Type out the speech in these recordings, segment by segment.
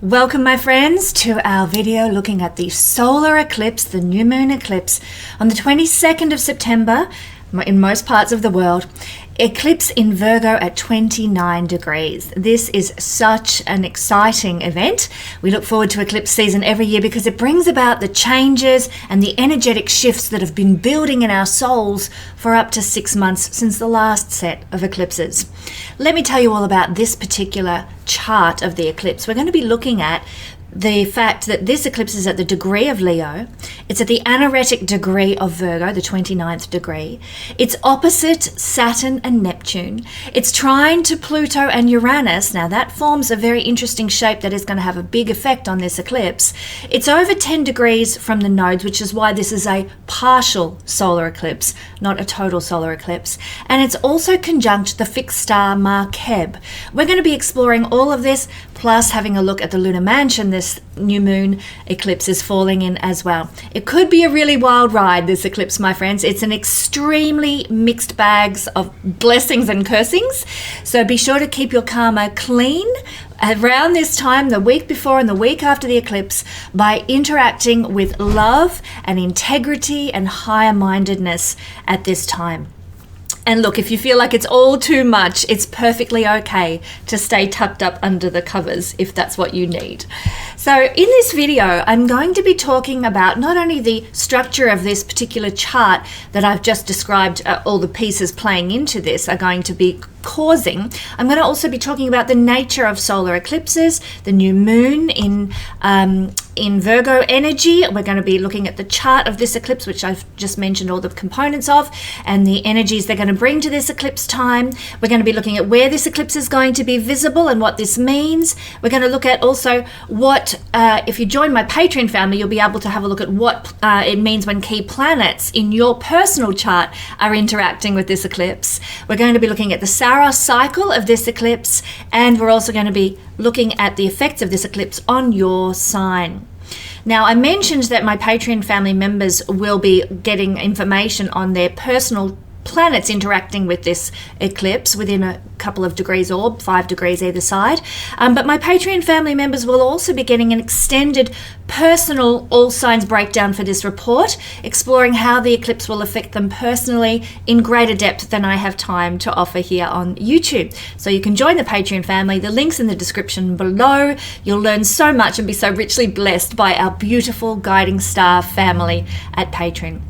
Welcome my friends to our video looking at the solar eclipse, the new moon eclipse on the 22nd of September in most parts of the world. Eclipse in Virgo at 29 degrees. This is such an exciting event. We look forward to eclipse season every year because it brings about the changes and the energetic shifts that have been building in our souls for up to 6 months since the last set of eclipses. Let me tell you all about this particular chart of the eclipse. We're going to be looking at the fact that this eclipse is at the degree of Leo. It's at the anaretic degree of Virgo, the 29th degree. It's opposite Saturn and Neptune. It's trine to Pluto and Uranus. Now that forms a very interesting shape that is going to have a big effect on this eclipse. It's over 10 degrees from the nodes, which is why this is a partial solar eclipse, not a total solar eclipse. And it's also conjunct the fixed star Markeb. We're going to be exploring all of this, plus having a look at the lunar mansion this new moon eclipse is falling in as well. It could be a really wild ride, this eclipse, my friends. It's an extremely mixed bags of blessings and cursings. So be sure to keep your karma clean around this time, the week before and the week after the eclipse, by interacting with love and integrity and higher mindedness at this time. And look, if you feel like it's all too much, it's perfectly okay to stay tucked up under the covers if that's what you need. So in this video, I'm going to be talking about not only the structure of this particular chart that I've just described, all the pieces playing into this are going to be causing. I'm going to also be talking about the nature of solar eclipses, the new moon in Virgo energy. We're going to be looking at the chart of this eclipse, which I've just mentioned all the components of, and the energies they're going to bring to this eclipse time. We're going to be looking at where this eclipse is going to be visible and what this means. We're going to look at also what, if you join my Patreon family, you'll be able to have a look at what it means when key planets in your personal chart are interacting with this eclipse. We're going to be looking at the Saros cycle of this eclipse, and we're also going to be looking at the effects of this eclipse on your sign. Now, I mentioned that my Patreon family members will be getting information on their personal planets interacting with this eclipse within a couple of degrees orb, 5 degrees either side. But my Patreon family members will also be getting an extended personal all signs breakdown for this report, exploring how the eclipse will affect them personally in greater depth than I have time to offer here on YouTube. So you can join the Patreon family. The link's in the description below. You'll learn so much and be so richly blessed by our beautiful Guiding Star family at Patreon.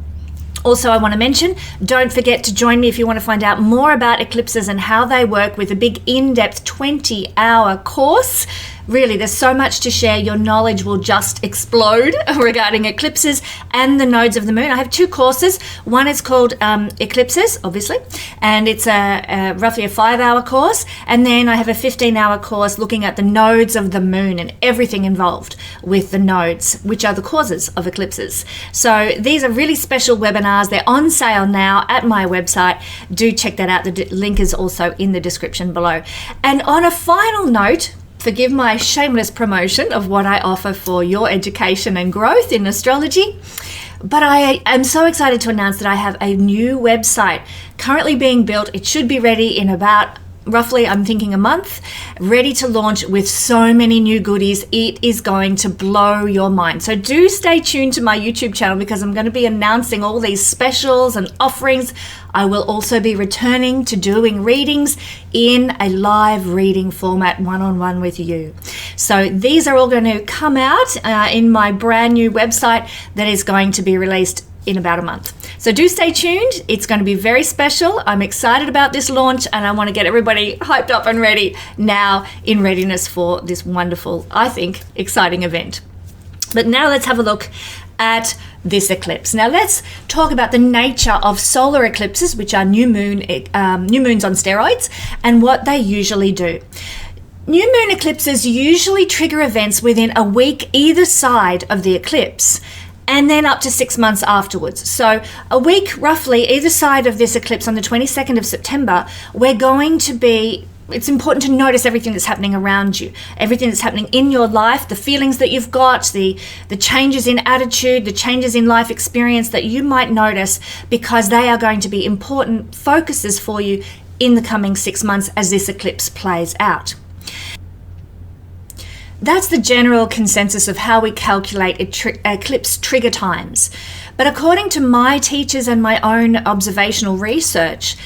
Also, I want to mention, don't forget to join me if you want to find out more about eclipses and how they work with a big in-depth 20-hour course. Really, there's so much to share. Your knowledge will just explode regarding eclipses and the nodes of the moon. I have 2 courses. One is called Eclipses, obviously, and it's roughly a 5-hour course. And then I have a 15-hour course looking at the nodes of the moon and everything involved with the nodes, which are the causes of eclipses. So these are really special webinars. They're on sale now at my website. Do check that out. The link is also in the description below. And on a final note, forgive my shameless promotion of what I offer for your education and growth in astrology, but I am so excited to announce that I have a new website currently being built. It should be ready in about roughly, I'm thinking, a month, ready to launch with so many new goodies. It is going to blow your mind. So do stay tuned to my YouTube channel because I'm going to be announcing all these specials and offerings. I will also be returning to doing readings in a live reading format, one-on-one with you. So these are all going to come out in my brand new website that is going to be released in about a month. So do stay tuned. It's going to be very special. I'm excited about this launch and I want to get everybody hyped up and ready now in readiness for this wonderful, I think, exciting event. But now let's have a look at this eclipse. Now let's talk about the nature of solar eclipses, which are new moons on steroids, and what they usually do. New moon eclipses usually trigger events within a week either side of the eclipse, and then up to 6 months afterwards. So a week roughly either side of this eclipse on the 22nd of September, it's important to notice everything that's happening around you, everything that's happening in your life, the feelings that you've got, the changes in attitude, the changes in life experience that you might notice, because they are going to be important focuses for you in the coming 6 months as this eclipse plays out. that's the general consensus of how we calculate eclipse trigger times. But according to my teachers and my own observational research,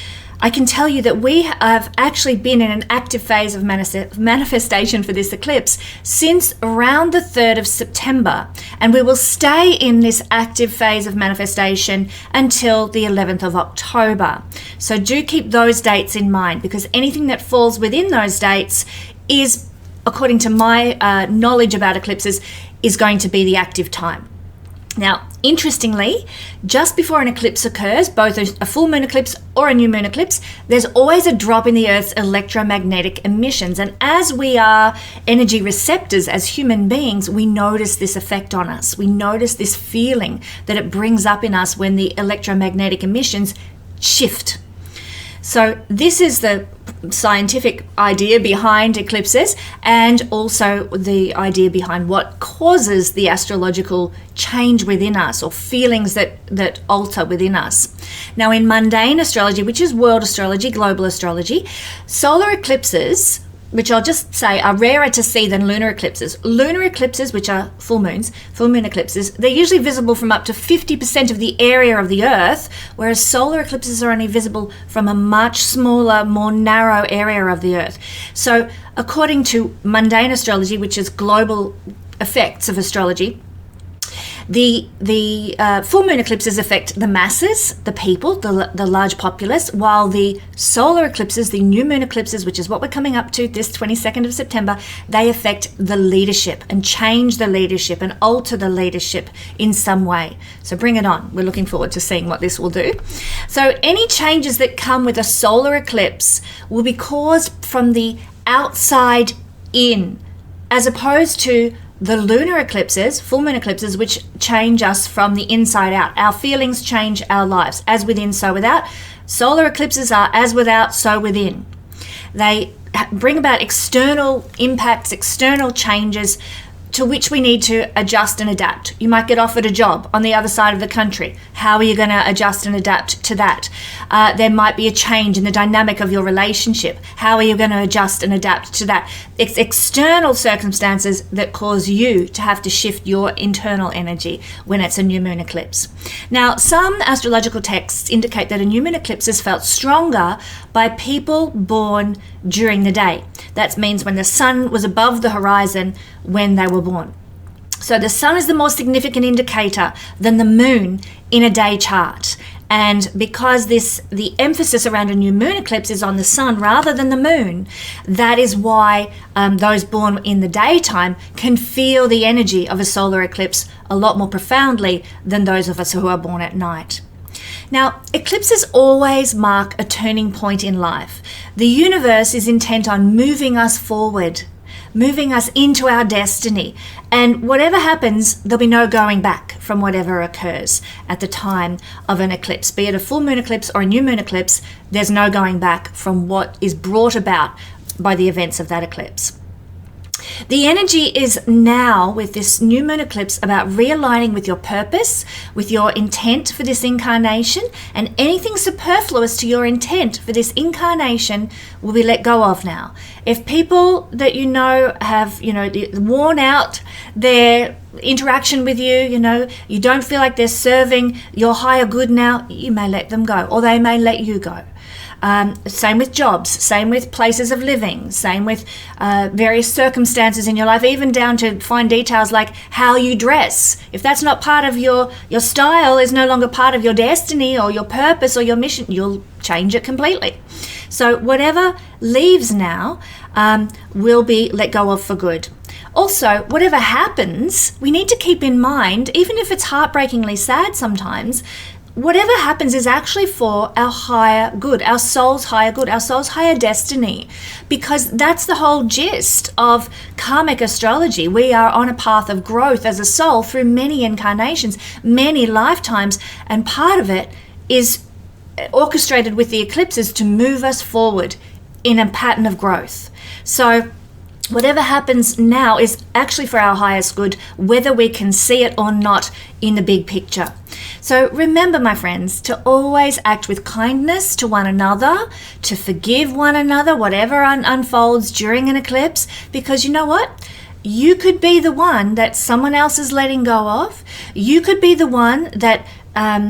I can tell you that we have actually been in an active phase of manifestation for this eclipse since around the 3rd of September. And we will stay in this active phase of manifestation until the 11th of October. So do keep those dates in mind, because anything that falls within those dates is, according to my knowledge about eclipses, is going to be the active time. Now, interestingly, just before an eclipse occurs, both a full moon eclipse or a new moon eclipse, there's always a drop in the Earth's electromagnetic emissions. And as we are energy receptors as human beings, we notice this effect on us. We notice this feeling that it brings up in us when the electromagnetic emissions shift. So this is the scientific idea behind eclipses, and also the idea behind what causes the astrological change within us, or feelings that alter within us. Now, in mundane astrology, which is world astrology, global astrology, solar eclipses, which I'll just say are rarer to see than lunar eclipses. Lunar eclipses, which are full moon eclipses, they're usually visible from up to 50% of the area of the Earth, whereas solar eclipses are only visible from a much smaller, more narrow area of the Earth. So according to mundane astrology, which is global effects of astrology, the full moon eclipses affect the masses, the people, the large populace, while the solar eclipses, the new moon eclipses, which is what we're coming up to this 22nd of September, they affect the leadership and change the leadership and alter the leadership in some way. So bring it on. We're looking forward to seeing what this will do. So any changes that come with a solar eclipse will be caused from the outside in, as opposed to the lunar eclipses, full moon eclipses, which change us from the inside out. Our feelings change our lives. As within, so without. Solar eclipses are as without, so within. They bring about external impacts, external changes to which we need to adjust and adapt. You might get offered a job on the other side of the country. How are you going to adjust and adapt to that? There might be a change in the dynamic of your relationship. How are you going to adjust and adapt to that? It's external circumstances that cause you to have to shift your internal energy when it's a new moon eclipse. Now, some astrological texts indicate that a new moon eclipse is felt stronger by people born during the day. That means when the sun was above the horizon when they were born. So the sun is the more significant indicator than the moon in a day chart. And because the emphasis around a new moon eclipse is on the sun rather than the moon, that is why those born in the daytime can feel the energy of a solar eclipse a lot more profoundly than those of us who are born at night. Now, eclipses always mark a turning point in life. The universe is intent on moving us forward, moving us into our destiny. And whatever happens, there'll be no going back from whatever occurs at the time of an eclipse. Be it a full moon eclipse or a new moon eclipse, there's no going back from what is brought about by the events of that eclipse. The energy is now, with this new moon eclipse, about realigning with your purpose, with your intent for this incarnation, and anything superfluous to your intent for this incarnation will be let go of now. If people that you know have, worn out their interaction with you, you don't feel like they're serving your higher good now, you may let them go, or they may let you go. Same with jobs, same with places of living, same with various circumstances in your life, even down to fine details like how you dress. If that's not part of your style, is no longer part of your destiny or your purpose or your mission, you'll change it completely. So whatever leaves now will be let go of for good. Also, whatever happens, we need to keep in mind, even if it's heartbreakingly sad sometimes, whatever happens is actually for our higher good, our soul's higher good, our soul's higher destiny, because that's the whole gist of karmic astrology. We are on a path of growth as a soul through many incarnations, many lifetimes, and part of it is orchestrated with the eclipses to move us forward in a pattern of growth. So whatever happens now is actually for our highest good, whether we can see it or not in the big picture. So remember, my friends, to always act with kindness to one another, to forgive one another, whatever unfolds during an eclipse, because you know what? you could be the one that someone else is letting go of. You could be the one that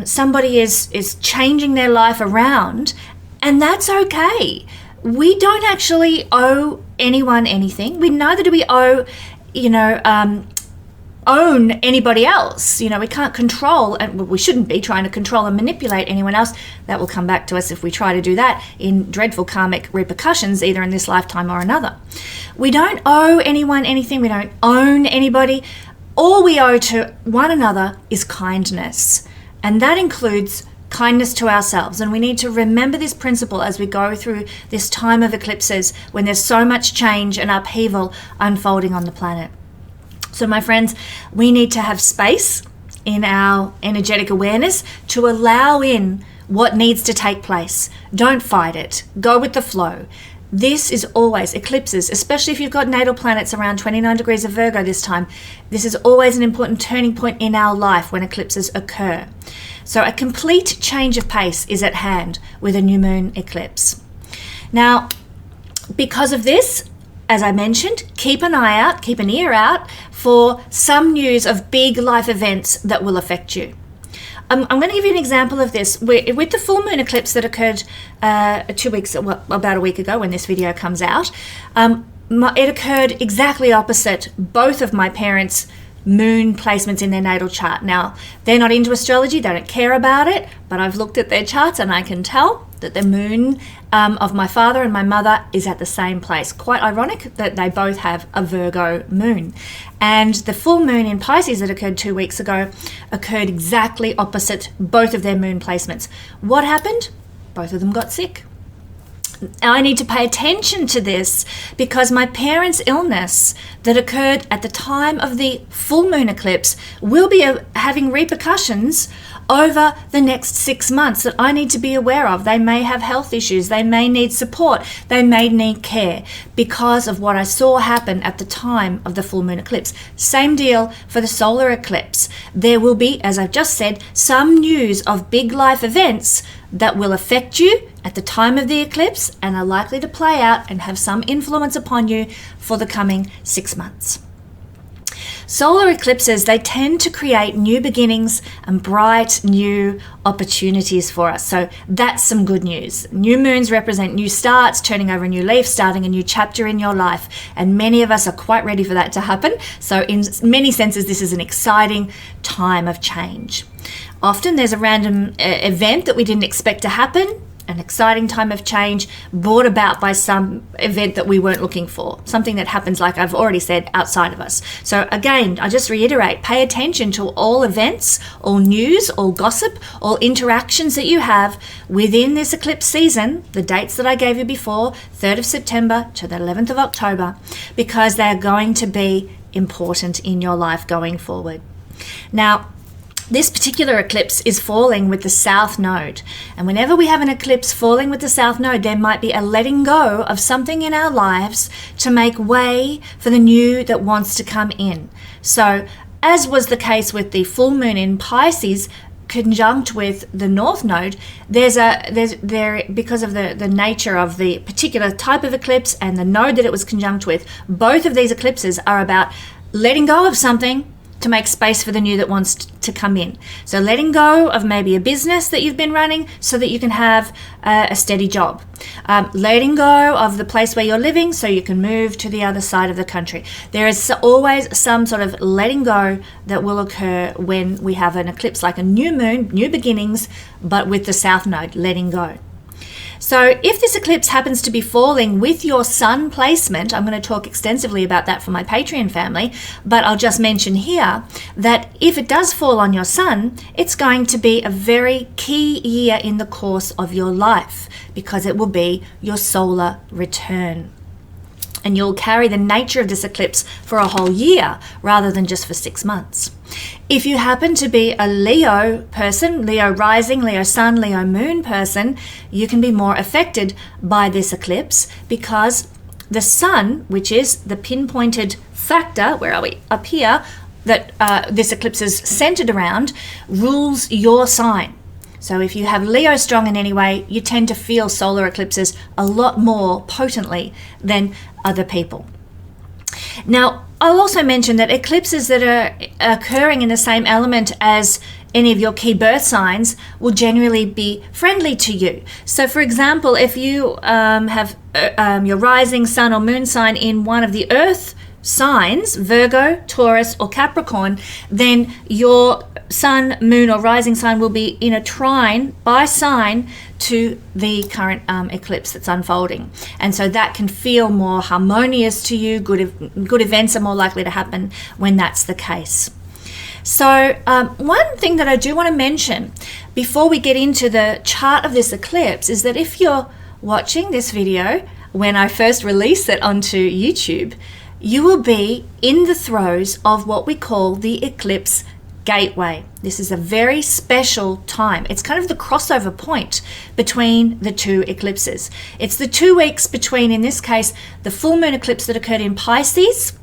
somebody is changing their life around, and that's okay. We don't actually owe anyone anything. Neither do we owe, own anybody else. We can't control, and we shouldn't be trying to control and manipulate anyone else. That will come back to us if we try to do that in dreadful karmic repercussions, either in this lifetime or another. We don't owe anyone anything. We don't own anybody. All we owe to one another is kindness, and that includes kindness to ourselves. And we need to remember this principle as we go through this time of eclipses when there's so much change and upheaval unfolding on the planet. So my friends, we need to have space in our energetic awareness to allow in what needs to take place. Don't fight it. Go with the flow. This is always eclipses, especially if you've got natal planets around 29 degrees of Virgo this time. This is always an important turning point in our life when eclipses occur. So a complete change of pace is at hand with a new moon eclipse. Now, because of this, as I mentioned, keep an eye out, keep an ear out for some news of big life events that will affect you. I'm going to give you an example of this. With the full moon eclipse that occurred about a week ago when this video comes out, it occurred exactly opposite both of my parents' moon placements in their natal chart. Now, they're not into astrology, they don't care about it, but I've looked at their charts and I can tell that the moon of my father and my mother is at the same place. Quite ironic that they both have a Virgo moon. And the full moon in Pisces that occurred 2 weeks ago occurred exactly opposite both of their moon placements. What happened? Both of them got sick. I need to pay attention to this because my parents' illness that occurred at the time of the full moon eclipse will be having repercussions over the next 6 months that I need to be aware of. They may have health issues, they may need support, they may need care because of what I saw happen at the time of the full moon eclipse. Same deal for the solar eclipse. There will be, as I've just said, some news of big life events that will affect you at the time of the eclipse and are likely to play out and have some influence upon you for the coming 6 months. Solar eclipses, they tend to create new beginnings and bright new opportunities for us. So that's some good news. New moons represent new starts, turning over a new leaf, starting a new chapter in your life. And many of us are quite ready for that to happen. So in many senses, this is an exciting time of change. Often there's a random event that we didn't expect to happen, an exciting time of change brought about by some event that we weren't looking for, something that happens, like I've already said, outside of us. So again, I just reiterate, pay attention to all events, all news, all gossip, all interactions that you have within this eclipse season, the dates that I gave you before, 3rd of September to the 11th of October, because they're going to be important in your life going forward. Now, this particular eclipse is falling with the South Node. And whenever we have an eclipse falling with the South Node, there might be a letting go of something in our lives to make way for the new that wants to come in. So, as was the case with the full moon in Pisces, conjunct with the North Node, because of the nature of the particular type of eclipse and the node that it was conjunct with, both of these eclipses are about letting go of something to make space for the new that wants to come in. So letting go of maybe a business that you've been running so that you can have a steady job. Letting go of the place where you're living so you can move to the other side of the country. There is always some sort of letting go that will occur when we have an eclipse, like a new moon, new beginnings, but with the South Node, letting go. So if this eclipse happens to be falling with your sun placement, I'm going to talk extensively about that for my Patreon family, but I'll just mention here that if it does fall on your sun, it's going to be a very key year in the course of your life because it will be your solar return. And you'll carry the nature of this eclipse for a whole year rather than just for 6 months. If you happen to be a Leo person, Leo rising, Leo sun, Leo moon person, you can be more affected by this eclipse because the sun, which is the pinpointed factor, where are we? Up here, that this eclipse is centered around, rules your sign. So if you have Leo strong in any way, you tend to feel solar eclipses a lot more potently than other people. Now, I'll also mention that eclipses that are occurring in the same element as any of your key birth signs will generally be friendly to you. So, for example, if you have your rising sun or moon sign in one of the earth signs, Virgo, Taurus, or Capricorn, then your sun, moon, or rising sign will be in a trine by sign to the current eclipse that's unfolding. And so that can feel more harmonious to you. Good events are more likely to happen when that's the case. So one thing that I do want to mention before we get into the chart of this eclipse is that if you're watching this video when I first release it onto YouTube, you will be in the throes of what we call the eclipse gateway. This is a very special time. It's kind of the crossover point between the two eclipses. It's the 2 weeks between, in this case, the full moon eclipse that occurred in Pisces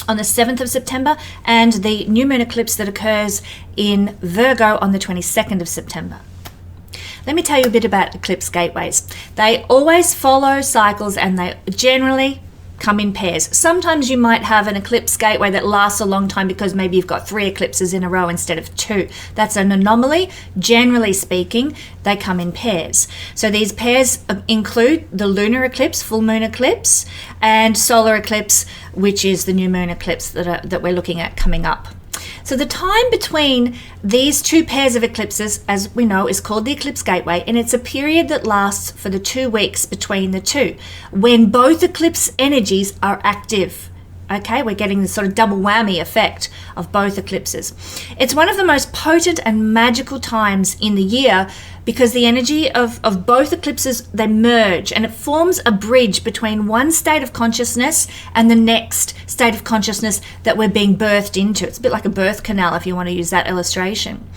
on the 7th of September and the new moon eclipse that occurs in Virgo on the 22nd of September. Let me tell you a bit about eclipse gateways. They always follow cycles and they generally come in pairs. Sometimes you might have an eclipse gateway that lasts a long time because maybe you've got 3 eclipses in a row instead of 2. That's an anomaly. Generally speaking, they come in pairs. So these pairs include the lunar eclipse, full moon eclipse, and solar eclipse, which is the new moon eclipse that we're looking at coming up. So the time between these 2 pairs of eclipses, as we know, is called the eclipse gateway, and it's a period that lasts for the 2 weeks between the two, when both eclipse energies are active. Okay, we're getting the sort of double whammy effect of both eclipses. It's one of the most potent and magical times in the year because the energy of both eclipses, they merge and it forms a bridge between one state of consciousness and the next state of consciousness that we're being birthed into. It's a bit like a birth canal if you want to use that illustration.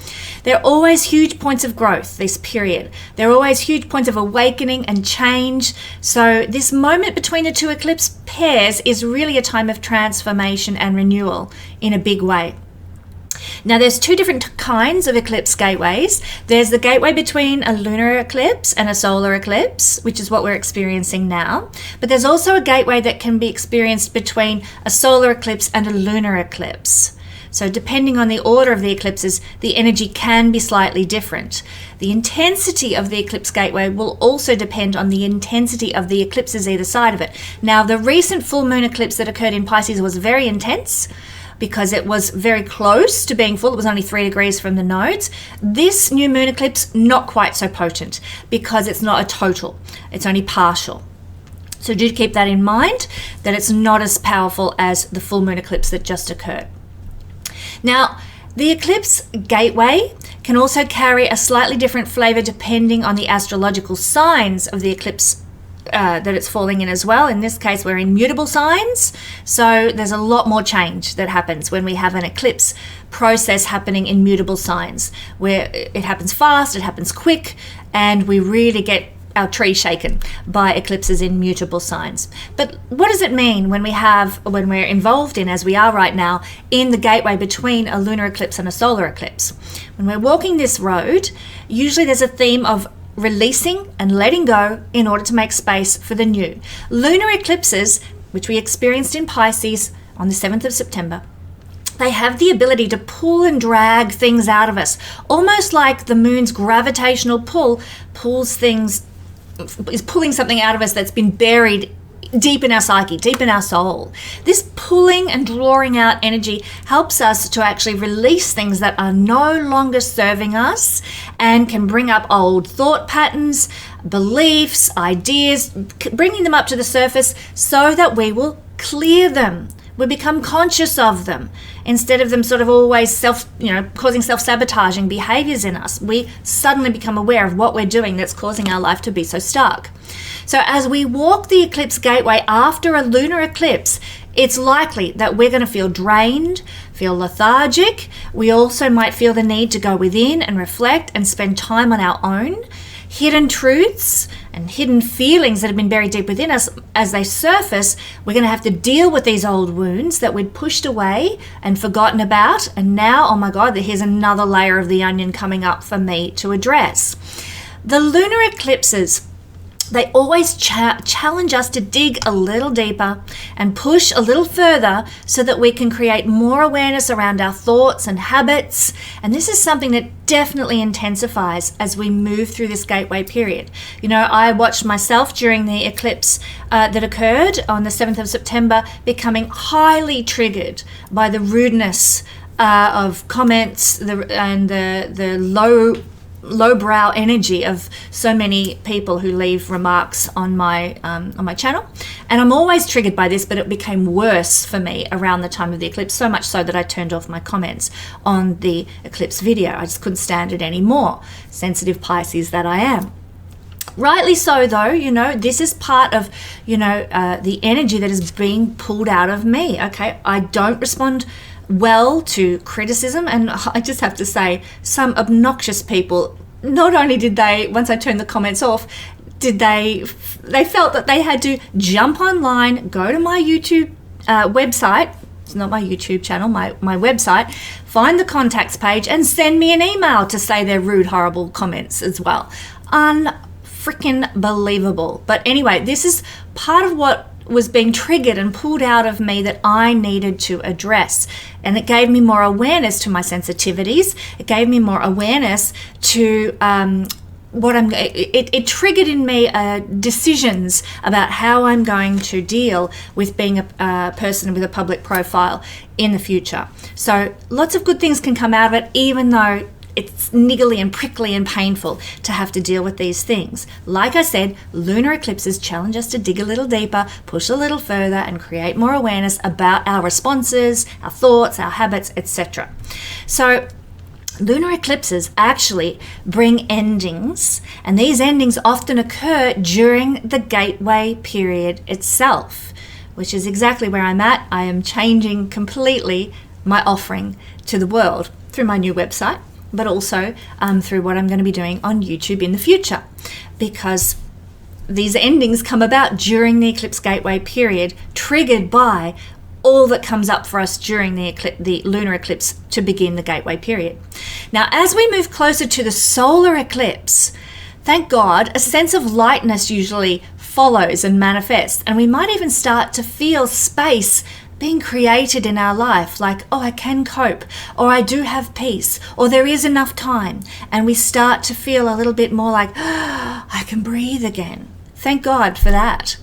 There are always huge points of growth this period. There are always huge points of awakening and change. So this moment between the 2 eclipse pairs is really a time of transformation and renewal in a big way. Now there's 2 different kinds of eclipse gateways. There's the gateway between a lunar eclipse and a solar eclipse, which is what we're experiencing now. But there's also a gateway that can be experienced between a solar eclipse and a lunar eclipse. So depending on the order of the eclipses, the energy can be slightly different. The intensity of the eclipse gateway will also depend on the intensity of the eclipses either side of it. Now, the recent full moon eclipse that occurred in Pisces was very intense because it was very close to being full. It was only 3 degrees from the nodes. This new moon eclipse, not quite so potent because it's not a total. It's only partial. So do keep that in mind, that it's not as powerful as the full moon eclipse that just occurred. Now, the eclipse gateway can also carry a slightly different flavor depending on the astrological signs of the eclipse that it's falling in as well. In this case, we're in mutable signs, so there's a lot more change that happens when we have an eclipse process happening in mutable signs, where it happens fast, it happens quick, and we really get our tree shaken by eclipses in mutable signs. But what does it mean when we're involved in, as we are right now, in the gateway between a lunar eclipse and a solar eclipse? When we're walking this road, usually there's a theme of releasing and letting go in order to make space for the new. Lunar eclipses, which we experienced in Pisces on the 7th of September, they have the ability to pull and drag things out of us, almost like the moon's gravitational pull is pulling something out of us that's been buried deep in our psyche, deep in our soul. This pulling and drawing out energy helps us to actually release things that are no longer serving us and can bring up old thought patterns, beliefs, ideas, bringing them up to the surface so that we will clear them. We become conscious of them instead of them sort of always causing self-sabotaging behaviors in us. We suddenly become aware of what we're doing that's causing our life to be so stuck. So as we walk the eclipse gateway after a lunar eclipse, it's likely that we're going to feel drained, feel lethargic. We also might feel the need to go within and reflect and spend time on our own. Hidden truths and hidden feelings that have been buried deep within us, as they surface, we're going to have to deal with these old wounds that we'd pushed away and forgotten about. And now, oh my God, here's another layer of the onion coming up for me to address. The lunar eclipses they always challenge us to dig a little deeper and push a little further so that we can create more awareness around our thoughts and habits. And this is something that definitely intensifies as we move through this gateway period. You know, I watched myself during the eclipse that occurred on the 7th of September becoming highly triggered by the rudeness of comments and the lowbrow energy of so many people who leave remarks on my channel. And I'm always triggered by this, but it became worse for me around the time of the eclipse, so much so that I turned off my comments on the eclipse video. I just couldn't stand it anymore, sensitive Pisces that I am. Rightly so, though, you know, this is part of, the energy that is being pulled out of me, okay? I don't respond well to criticism, and I just have to say, some obnoxious people, not only did they, once I turned the comments off, they felt that they had to jump online, go to my YouTube website, it's not my YouTube channel, my website, find the contacts page and send me an email to say their rude, horrible comments as well. Unfreaking believable. But anyway, this is part of what was being triggered and pulled out of me that I needed to address. And it gave me more awareness to my sensitivities. It gave me more awareness to it triggered in me decisions about how I'm going to deal with being a person with a public profile in the future. So lots of good things can come out of it, even though it's niggly and prickly and painful to have to deal with these things. Like I said, lunar eclipses challenge us to dig a little deeper, push a little further, and create more awareness about our responses, our thoughts, our habits, etc. So lunar eclipses actually bring endings, and these endings often occur during the gateway period itself, which is exactly where I'm at. I am changing completely my offering to the world through my new website, but also through what I'm going to be doing on YouTube in the future, because these endings come about during the eclipse gateway period, triggered by all that comes up for us during the lunar eclipse to begin the gateway period. Now, as we move closer to the solar eclipse, thank God, a sense of lightness usually follows and manifests, and we might even start to feel space being created in our life, like, oh, I can cope, or I do have peace, or there is enough time, and we start to feel a little bit more like, oh, I can breathe again. Thank God for that.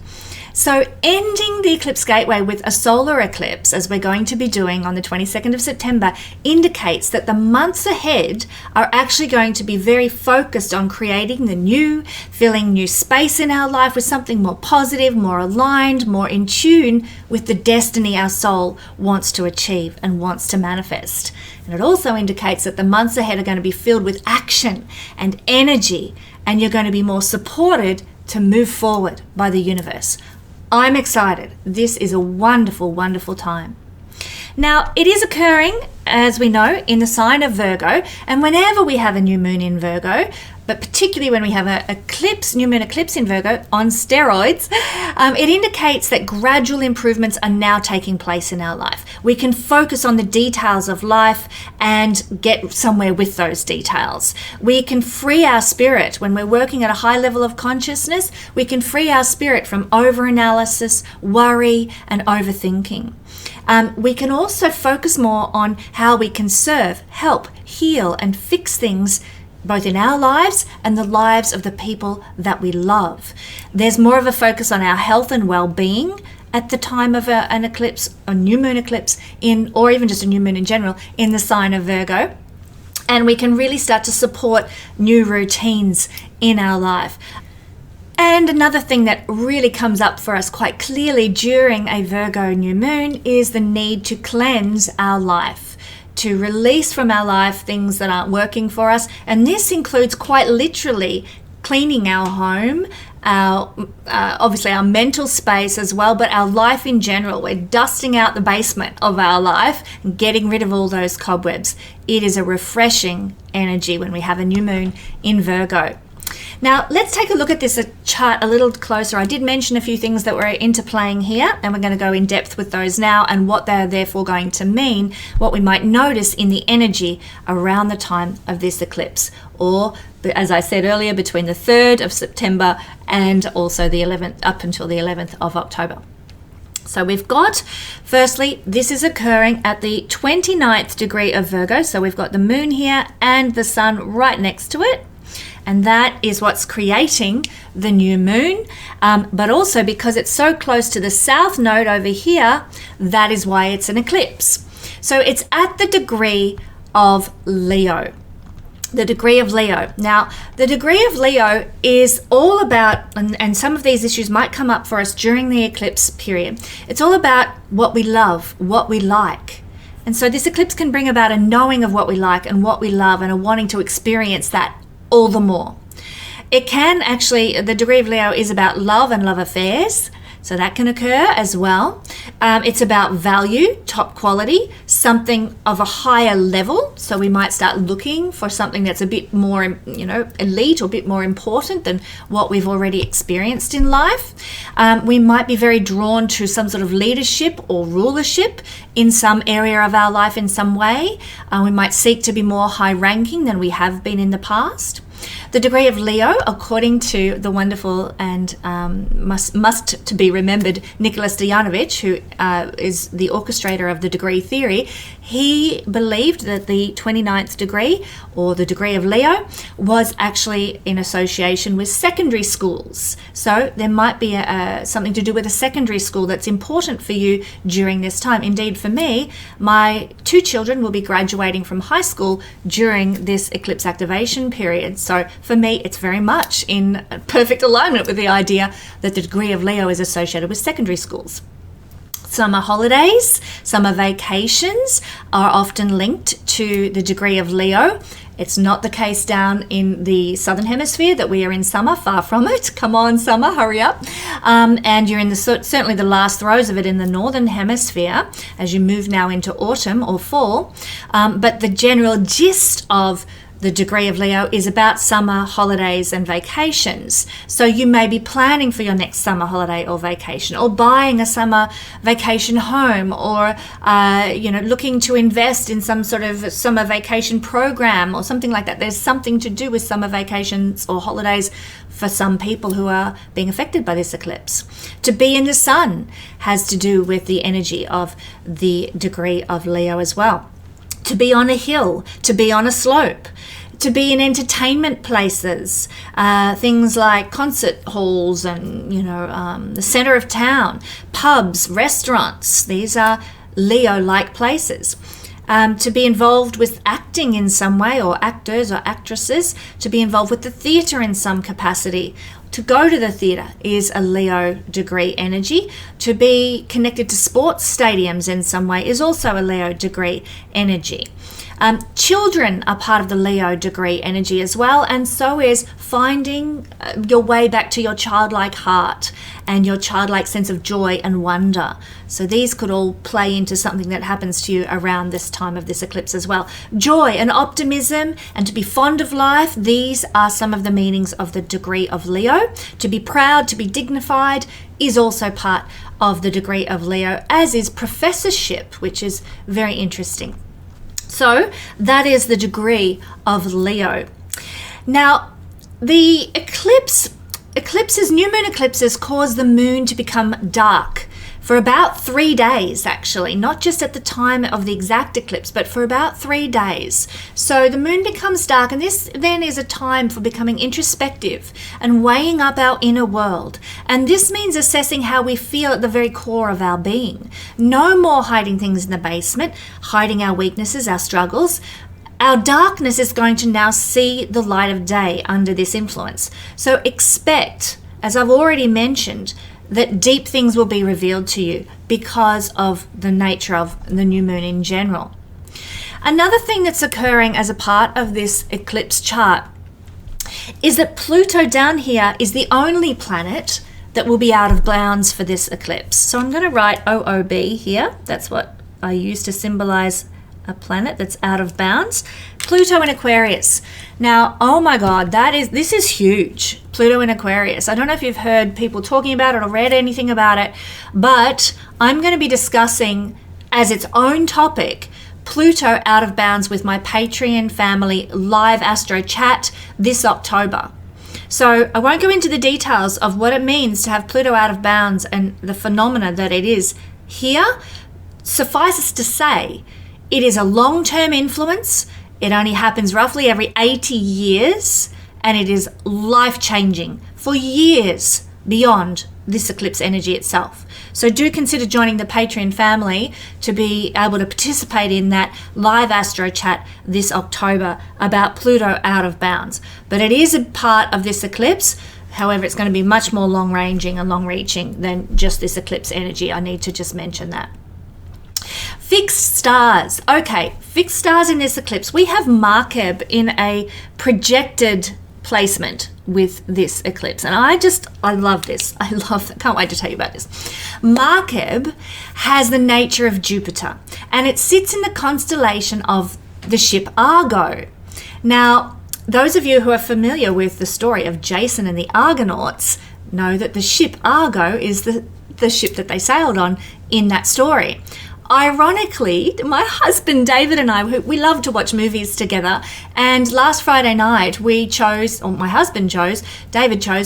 So ending the eclipse gateway with a solar eclipse, as we're going to be doing on the 22nd of September, indicates that the months ahead are actually going to be very focused on creating the new, filling new space in our life with something more positive, more aligned, more in tune with the destiny our soul wants to achieve and wants to manifest. And it also indicates that the months ahead are going to be filled with action and energy, and you're going to be more supported to move forward by the universe. I'm excited. This is a wonderful, wonderful time. Now, it is occurring, as we know, in the sign of Virgo, and whenever we have a new moon in Virgo, but particularly when we have an eclipse, new moon eclipse in Virgo on steroids, it indicates that gradual improvements are now taking place in our life. We can focus on the details of life and get somewhere with those details. We can free our spirit when we're working at a high level of consciousness. We can free our spirit from overanalysis, worry, and overthinking. We can also focus more on how we can serve, help, heal, and fix things both in our lives and the lives of the people that we love. There's more of a focus on our health and well-being at the time of an eclipse, a new moon eclipse, or even just a new moon in general, in the sign of Virgo. And we can really start to support new routines in our life. And another thing that really comes up for us quite clearly during a Virgo new moon is the need to cleanse our life, to release from our life things that aren't working for us. And this includes quite literally cleaning our home, obviously our mental space as well, but our life in general. We're dusting out the basement of our life and getting rid of all those cobwebs. It is a refreshing energy when we have a new moon in Virgo. Now, let's take a look at this chart a little closer. I did mention a few things that were interplaying here, and we're going to go in depth with those now and what they're therefore going to mean, what we might notice in the energy around the time of this eclipse, or, as I said earlier, between the 3rd of September and also the 11th, up until the 11th of October. So we've got, firstly, this is occurring at the 29th degree of Virgo. So we've got the moon here and the sun right next to it. And that is what's creating the new moon. But also because it's so close to the south node over here, that is why it's an eclipse. So it's at the degree of Leo. The degree of Leo. Now, the degree of Leo is all about, and some of these issues might come up for us during the eclipse period. It's all about what we love, what we like. And so this eclipse can bring about a knowing of what we like and what we love and a wanting to experience that all the more. It can actually, the degree of Leo is about love and love affairs, so that can occur as well. It's about value, top quality, something of a higher level. So we might start looking for something that's a bit more, elite or a bit more important than what we've already experienced in life. We might be very drawn to some sort of leadership or rulership in some area of our life in some way. We might seek to be more high ranking than we have been in the past. The degree of Leo, according to the wonderful and must to be remembered Nicholas Dejanovic, who is the orchestrator of the degree theory, he believed that the 29th degree, or the degree of Leo, was actually in association with secondary schools. So there might be something to do with a secondary school that's important for you during this time. Indeed, for me, my 2 children will be graduating from high school during this eclipse activation period. So for me, it's very much in perfect alignment with the idea that the degree of Leo is associated with secondary schools. Summer holidays, summer vacations are often linked to the degree of Leo. It's not the case down in the southern hemisphere that we are in summer, far from it. Come on, summer, hurry up. And you're in certainly the last throes of it in the northern hemisphere as you move now into autumn or fall. But the general gist of the degree of Leo is about summer holidays and vacations. So you may be planning for your next summer holiday or vacation, or buying a summer vacation home, or looking to invest in some sort of summer vacation program or something like that. There's something to do with summer vacations or holidays for some people who are being affected by this eclipse. To be in the sun has to do with the energy of the degree of Leo as well. To be on a hill, to be on a slope, to be in entertainment places, things like concert halls and, the center of town, pubs, restaurants. These are Leo-like places. To be involved with acting in some way, or actors or actresses, to be involved with the theatre in some capacity. To go to the theatre is a Leo degree energy. To be connected to sports stadiums in some way is also a Leo degree energy. Children are part of the Leo degree energy as well, and so is finding your way back to your childlike heart and your childlike sense of joy and wonder. So these could all play into something that happens to you around this time of this eclipse as well. Joy and optimism and to be fond of life, these are some of the meanings of the degree of Leo. To be proud, to be dignified is also part of the degree of Leo, as is professorship, which is very interesting. So that is the degree of Leo. Now, the new moon eclipses cause the moon to become dark for about 3 days, actually, not just at the time of the exact eclipse, but for about 3 days. So the moon becomes dark, and this then is a time for becoming introspective and weighing up our inner world. And this means assessing how we feel at the very core of our being. No more hiding things in the basement, hiding our weaknesses, our struggles. Our darkness is going to now see the light of day under this influence. So expect, as I've already mentioned, that deep things will be revealed to you because of the nature of the new moon in general. Another thing that's occurring as a part of this eclipse chart is that Pluto down here is the only planet that will be out of bounds for this eclipse. So I'm going to write OOB here. That's what I use to symbolize a planet that's out of bounds. Pluto in Aquarius. Now, oh my God, this is huge. Pluto in Aquarius. I don't know if you've heard people talking about it or read anything about it, but I'm going to be discussing as its own topic Pluto out of bounds with my Patreon family live astro chat this October. So I won't go into the details of what it means to have Pluto out of bounds and the phenomena that it is here. Suffice it to say, it is a long-term influence. It only happens roughly every 80 years, and it is life-changing for years beyond this eclipse energy itself. So do consider joining the Patreon family to be able to participate in that live astro chat this October about Pluto out of bounds. But it is a part of this eclipse. However, it's going to be much more long-ranging and long-reaching than just this eclipse energy. I need to just mention that. Fixed stars. Okay, fixed stars in this eclipse. We have Markeb in a projected placement with this eclipse, and I love this. Can't wait to tell you about this. Markeb has the nature of Jupiter, and it sits in the constellation of the ship Argo. Now, those of you who are familiar with the story of Jason and the Argonauts know that the ship Argo is the ship that they sailed on in that story. Ironically, my husband David and I, we love to watch movies together, and last Friday night David chose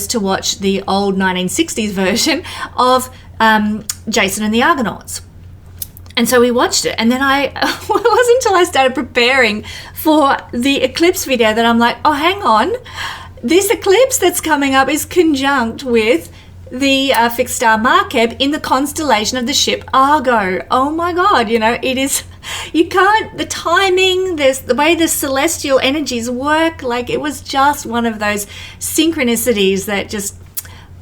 to watch the old 1960s version of Jason and the Argonauts. And so we watched it, and then it wasn't until I started preparing for the eclipse video that I'm like, oh, hang on, this eclipse that's coming up is conjunct with the fixed star Markeb in the constellation of the ship Argo. Oh my God, it is, the timing, the way the celestial energies work, like it was just one of those synchronicities that just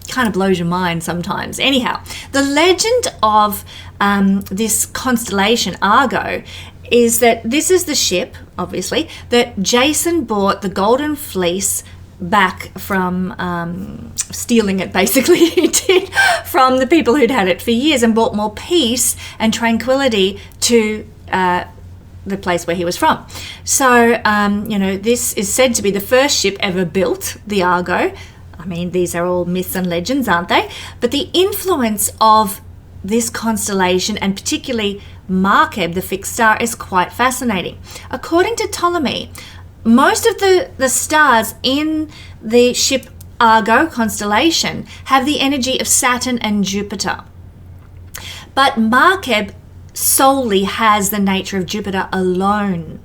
kind of blows your mind sometimes. Anyhow, the legend of this constellation Argo is that this is the ship, obviously, that Jason bought the golden fleece back from stealing it, basically. He did, from the people who'd had it for years, and brought more peace and tranquility to the place where he was from. So, this is said to be the first ship ever built, the Argo. I mean, these are all myths and legends, aren't they? But the influence of this constellation, and particularly Markeb, the fixed star, is quite fascinating. According to Ptolemy, most of the stars in the ship Argo constellation have the energy of Saturn and Jupiter. But Markeb solely has the nature of Jupiter alone.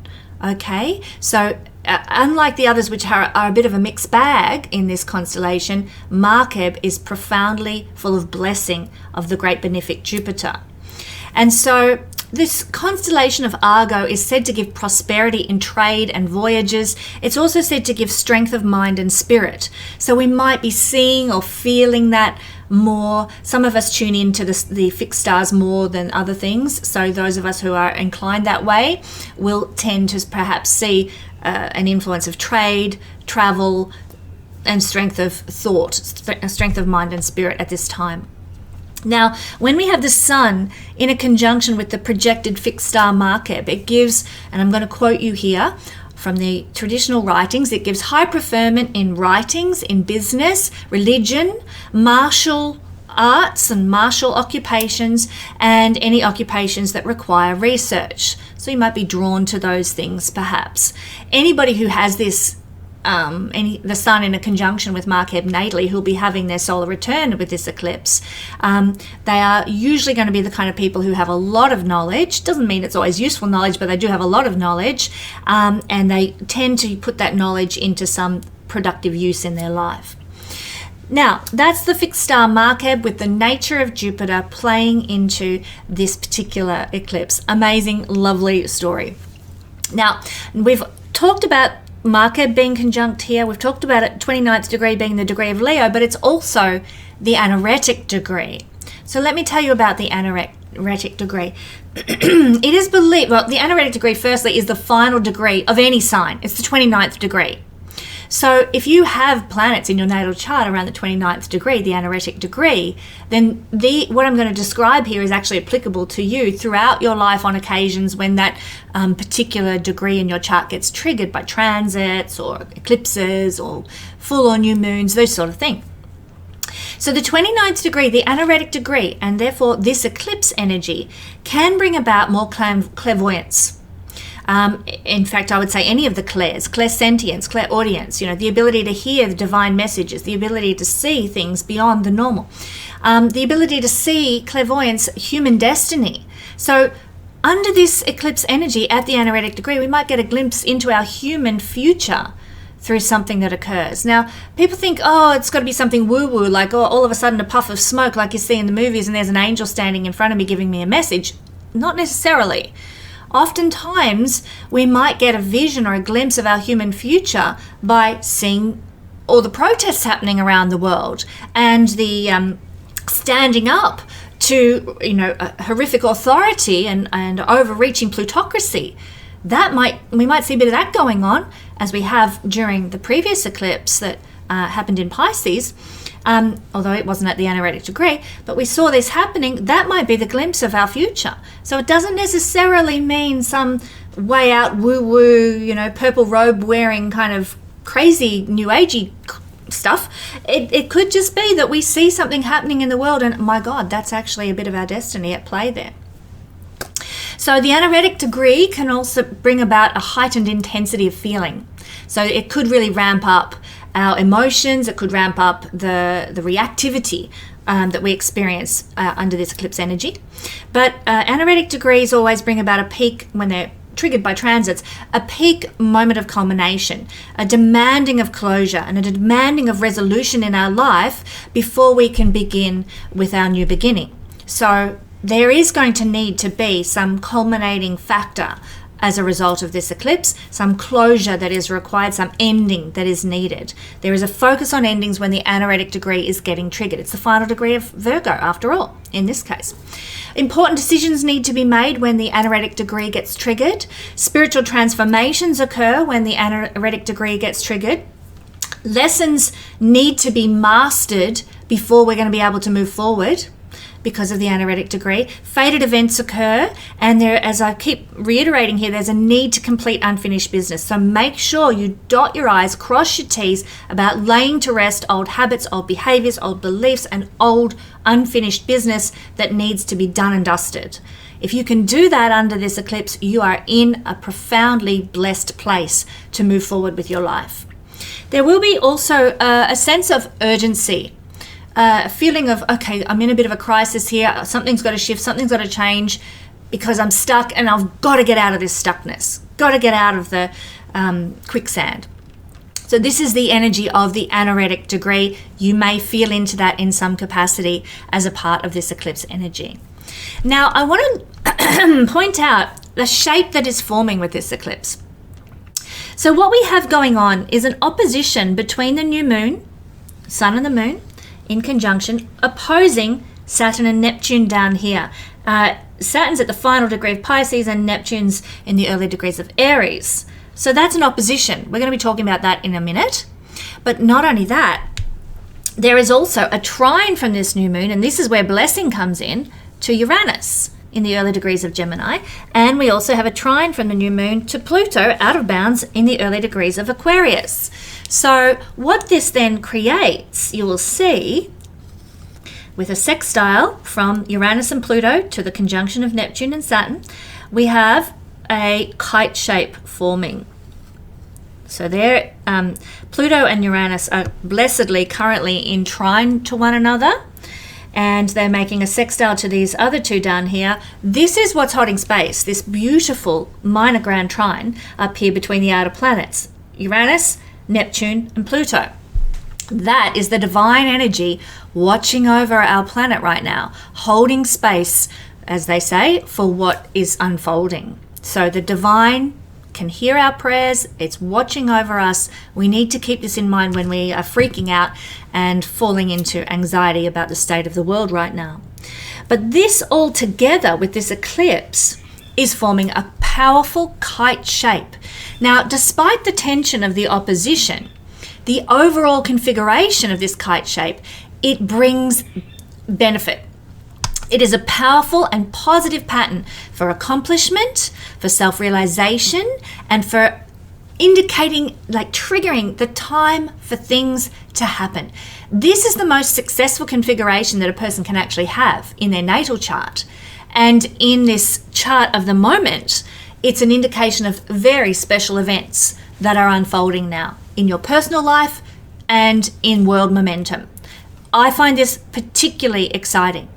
Okay? So unlike the others, which are a bit of a mixed bag in this constellation, Markeb is profoundly full of blessing of the great benefic Jupiter. And so this constellation of Argo is said to give prosperity in trade and voyages. It's also said to give strength of mind and spirit. So we might be seeing or feeling that more. Some of us tune into the fixed stars more than other things. So those of us who are inclined that way will tend to perhaps see an influence of trade, travel, and strength of thought, strength of mind and spirit at this time. Now, when we have the sun in a conjunction with the projected fixed star Markeb, it gives, and I'm going to quote you here from the traditional writings, it gives high preferment in writings, in business, religion, martial arts and martial occupations, and any occupations that require research. So you might be drawn to those things perhaps. Anybody who has this the sun in a conjunction with Markeb natally, who'll be having their solar return with this eclipse, they are usually going to be the kind of people who have a lot of knowledge. Doesn't mean it's always useful knowledge, but they do have a lot of knowledge, and they tend to put that knowledge into some productive use in their life. Now, that's the fixed star Markeb with the nature of Jupiter playing into this particular eclipse. Amazing, lovely story. Now, we've talked about Markeb being conjunct here. We've talked about it, 29th degree being the degree of Leo, but it's also the anaretic degree. So let me tell you about the anaretic degree. It is believed, well, the anaretic degree firstly is the final degree of any sign. It's the 29th degree. So if you have planets in your natal chart around the 29th degree, the anaretic degree, then what I'm going to describe here is actually applicable to you throughout your life on occasions when that particular degree in your chart gets triggered by transits or eclipses or full or new moons, those sort of things. So the 29th degree, the anaretic degree, and therefore this eclipse energy can bring about more clairvoyance. In fact, I would say any of the clairs, clairsentience, clairaudience, the ability to hear the divine messages, the ability to see things beyond the normal, the ability to see clairvoyance, human destiny. So under this eclipse energy at the anaretic degree, we might get a glimpse into our human future through something that occurs. Now, people think, it's got to be something woo-woo, like all of a sudden a puff of smoke like you see in the movies and there's an angel standing in front of me giving me a message. Not necessarily. Oftentimes, we might get a vision or a glimpse of our human future by seeing all the protests happening around the world and the standing up to, a horrific authority and overreaching plutocracy. We might see a bit of that going on, as we have during the previous eclipse that happened in Pisces, although it wasn't at the anaretic degree, but we saw this happening. That might be the glimpse of our future. So it doesn't necessarily mean some way out woo-woo, purple robe wearing kind of crazy new agey stuff. It could just be that we see something happening in the world and, my God, that's actually a bit of our destiny at play there. So the anaretic degree can also bring about a heightened intensity of feeling. So it could really ramp up our emotions. It could ramp up the reactivity that we experience under this eclipse energy. But anaretic degrees always bring about a peak when they're triggered by transits, a peak moment of culmination, a demanding of closure and a demanding of resolution in our life before we can begin with our new beginning. So there is going to need to be some culminating factor as a result of this eclipse, some closure that is required, some ending that is needed. There is a focus on endings when the anaretic degree is getting triggered. It's the final degree of Virgo, after all, in this case. Important decisions need to be made when the anaretic degree gets triggered. Spiritual transformations occur when the anaretic degree gets triggered. Lessons need to be mastered before we're going to be able to move forward because of the anaretic degree. Fated events occur, and there, as I keep reiterating here, there's a need to complete unfinished business. So make sure you dot your I's, cross your T's about laying to rest old habits, old behaviors, old beliefs, and old unfinished business that needs to be done and dusted. If you can do that under this eclipse, you are in a profoundly blessed place to move forward with your life. There will be also a sense of urgency. A feeling of, okay, I'm in a bit of a crisis here. Something's got to shift, something's got to change because I'm stuck and I've got to get out of this stuckness, got to get out of the quicksand. So this is the energy of the anaretic degree. You may feel into that in some capacity as a part of this eclipse energy. Now, I want to point out the shape that is forming with this eclipse. So what we have going on is an opposition between the new moon, sun and the moon, in conjunction, opposing Saturn and Neptune down here. Saturn's at the final degree of Pisces and Neptune's in the early degrees of Aries. So that's an opposition. We're going to be talking about that in a minute. But not only that, there is also a trine from this new moon, and this is where blessing comes in, to Uranus in the early degrees of Gemini. And we also have a trine from the new moon to Pluto, out of bounds, in the early degrees of Aquarius. So what this then creates, you will see, with a sextile from Uranus and Pluto to the conjunction of Neptune and Saturn, we have a kite shape forming. So there, Pluto and Uranus are blessedly currently in trine to one another, and they're making a sextile to these other two down here. This is what's holding space, this beautiful minor grand trine up here between the outer planets, Uranus, Neptune, and Pluto. That is the divine energy watching over our planet right now, holding space, as they say, for what is unfolding. So the divine can hear our prayers, it's watching over us. We need to keep this in mind when we are freaking out and falling into anxiety about the state of the world right now. But this all together with this eclipse is forming a powerful kite shape. Now, despite the tension of the opposition, the overall configuration of this kite shape, it brings benefit. It is a powerful and positive pattern for accomplishment, for self-realization, and for indicating, like triggering the time for things to happen. This is the most successful configuration that a person can actually have in their natal chart. And in this chart of the moment, it's an indication of very special events that are unfolding now in your personal life and in world momentum. I find this particularly exciting.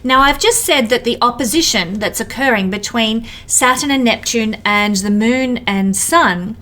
Now, I've just said that the opposition that's occurring between Saturn and Neptune and the Moon and Sun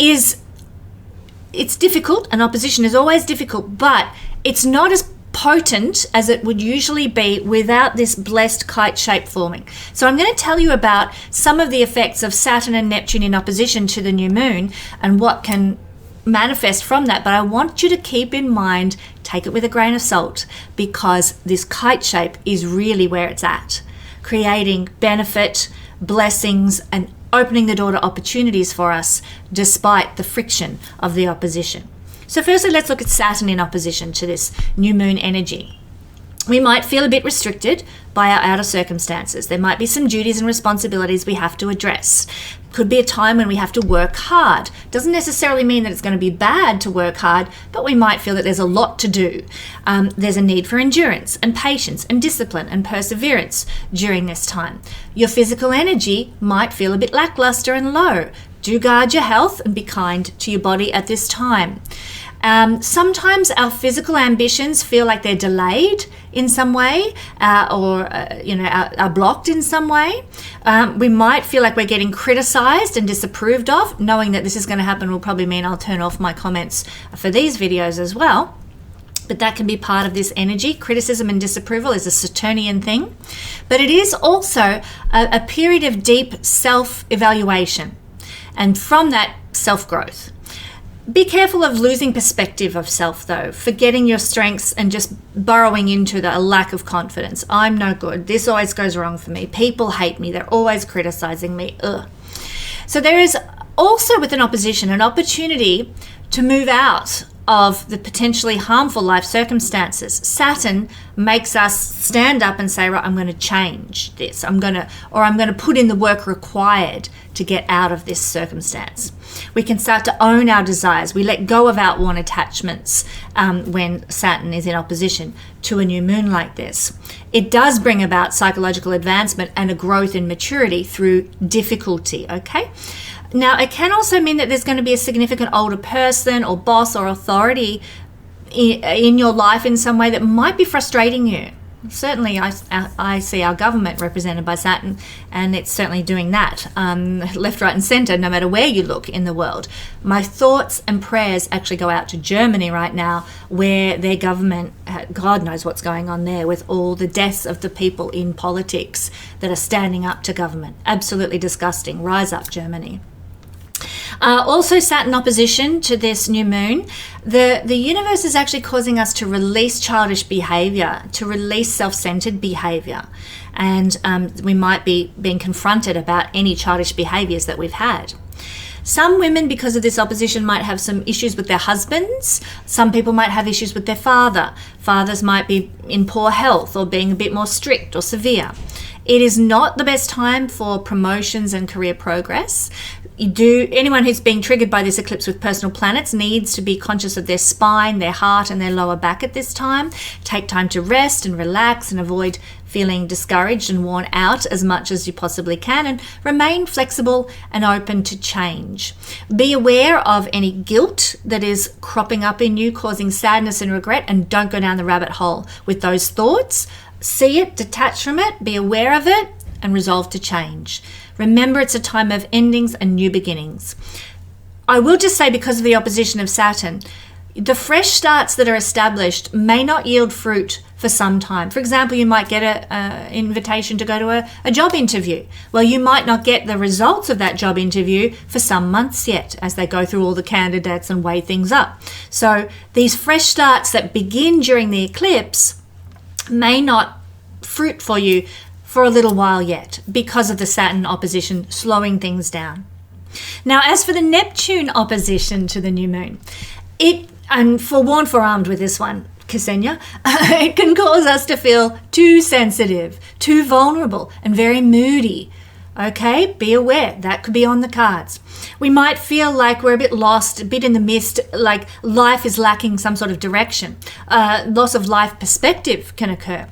it's difficult. An opposition is always difficult, but it's not as potent as it would usually be without this blessed kite shape forming. So I'm going to tell you about some of the effects of Saturn and Neptune in opposition to the new moon and what can manifest from that. But I want you to keep in mind, take it with a grain of salt, because this kite shape is really where it's at, creating benefit, blessings, and opening the door to opportunities for us despite the friction of the opposition. So firstly, let's look at Saturn in opposition to this new moon energy. We might feel a bit restricted by our outer circumstances. There might be some duties and responsibilities we have to address. Could be a time when we have to work hard. Doesn't necessarily mean that it's going to be bad to work hard, but we might feel that there's a lot to do. There's a need for endurance and patience and discipline and perseverance during this time. Your physical energy might feel a bit lackluster and low. Do guard your health and be kind to your body at this time. Sometimes our physical ambitions feel like they're delayed in some way or are blocked in some way. We might feel like we're getting criticized and disapproved of. Knowing that this is going to happen will probably mean I'll turn off my comments for these videos as well. But that can be part of this energy. Criticism and disapproval is a Saturnian thing. But it is also a period of deep self-evaluation and from that self-growth. Be careful of losing perspective of self, though, forgetting your strengths and just burrowing into the lack of confidence. I'm no good. This always goes wrong for me. People hate me. They're always criticizing me. Ugh. So there is also, with an opposition, an opportunity to move out of the potentially harmful life circumstances. Saturn makes us stand up and say, right, I'm going to change this. I'm going to put in the work required to get out of this circumstance. We can start to own our desires. We let go of outworn attachments when Saturn is in opposition to a new moon like this. It does bring about psychological advancement and a growth in maturity through difficulty, okay? Now, it can also mean that there's going to be a significant older person or boss or authority in your life in some way that might be frustrating you. Certainly, I see our government represented by Saturn, and it's certainly doing that, left, right, and centre, no matter where you look in the world. My thoughts and prayers actually go out to Germany right now, where their government, God knows what's going on there with all the deaths of the people in politics that are standing up to government. Absolutely disgusting. Rise up, Germany. Also, Saturn opposition to this new moon, the universe is actually causing us to release childish behavior, to release self-centered behavior. And we might be being confronted about any childish behaviors that we've had. Some women, because of this opposition, might have some issues with their husbands. Some people might have issues with their father. Fathers might be in poor health or being a bit more strict or severe. It is not the best time for promotions and career progress. Anyone who's being triggered by this eclipse with personal planets needs to be conscious of their spine, their heart, and their lower back at this time. Take time to rest and relax and avoid feeling discouraged and worn out as much as you possibly can, and remain flexible and open to change. Be aware of any guilt that is cropping up in you, causing sadness and regret, and don't go down the rabbit hole with those thoughts. See it, detach from it, be aware of it, and resolve to change. Remember, it's a time of endings and new beginnings. I will just say, because of the opposition of Saturn, the fresh starts that are established may not yield fruit for some time. For example, you might get an invitation to go to a job interview. Well, you might not get the results of that job interview for some months yet, as they go through all the candidates and weigh things up. So these fresh starts that begin during the eclipse may not fruit for you for a little while yet, because of the Saturn opposition slowing things down. Now, as for the Neptune opposition to the new moon, And forewarned, forearmed with this one, Kesenya, it can cause us to feel too sensitive, too vulnerable, and very moody. Okay, be aware, that could be on the cards. We might feel like we're a bit lost, a bit in the mist, like life is lacking some sort of direction. Loss of life perspective can occur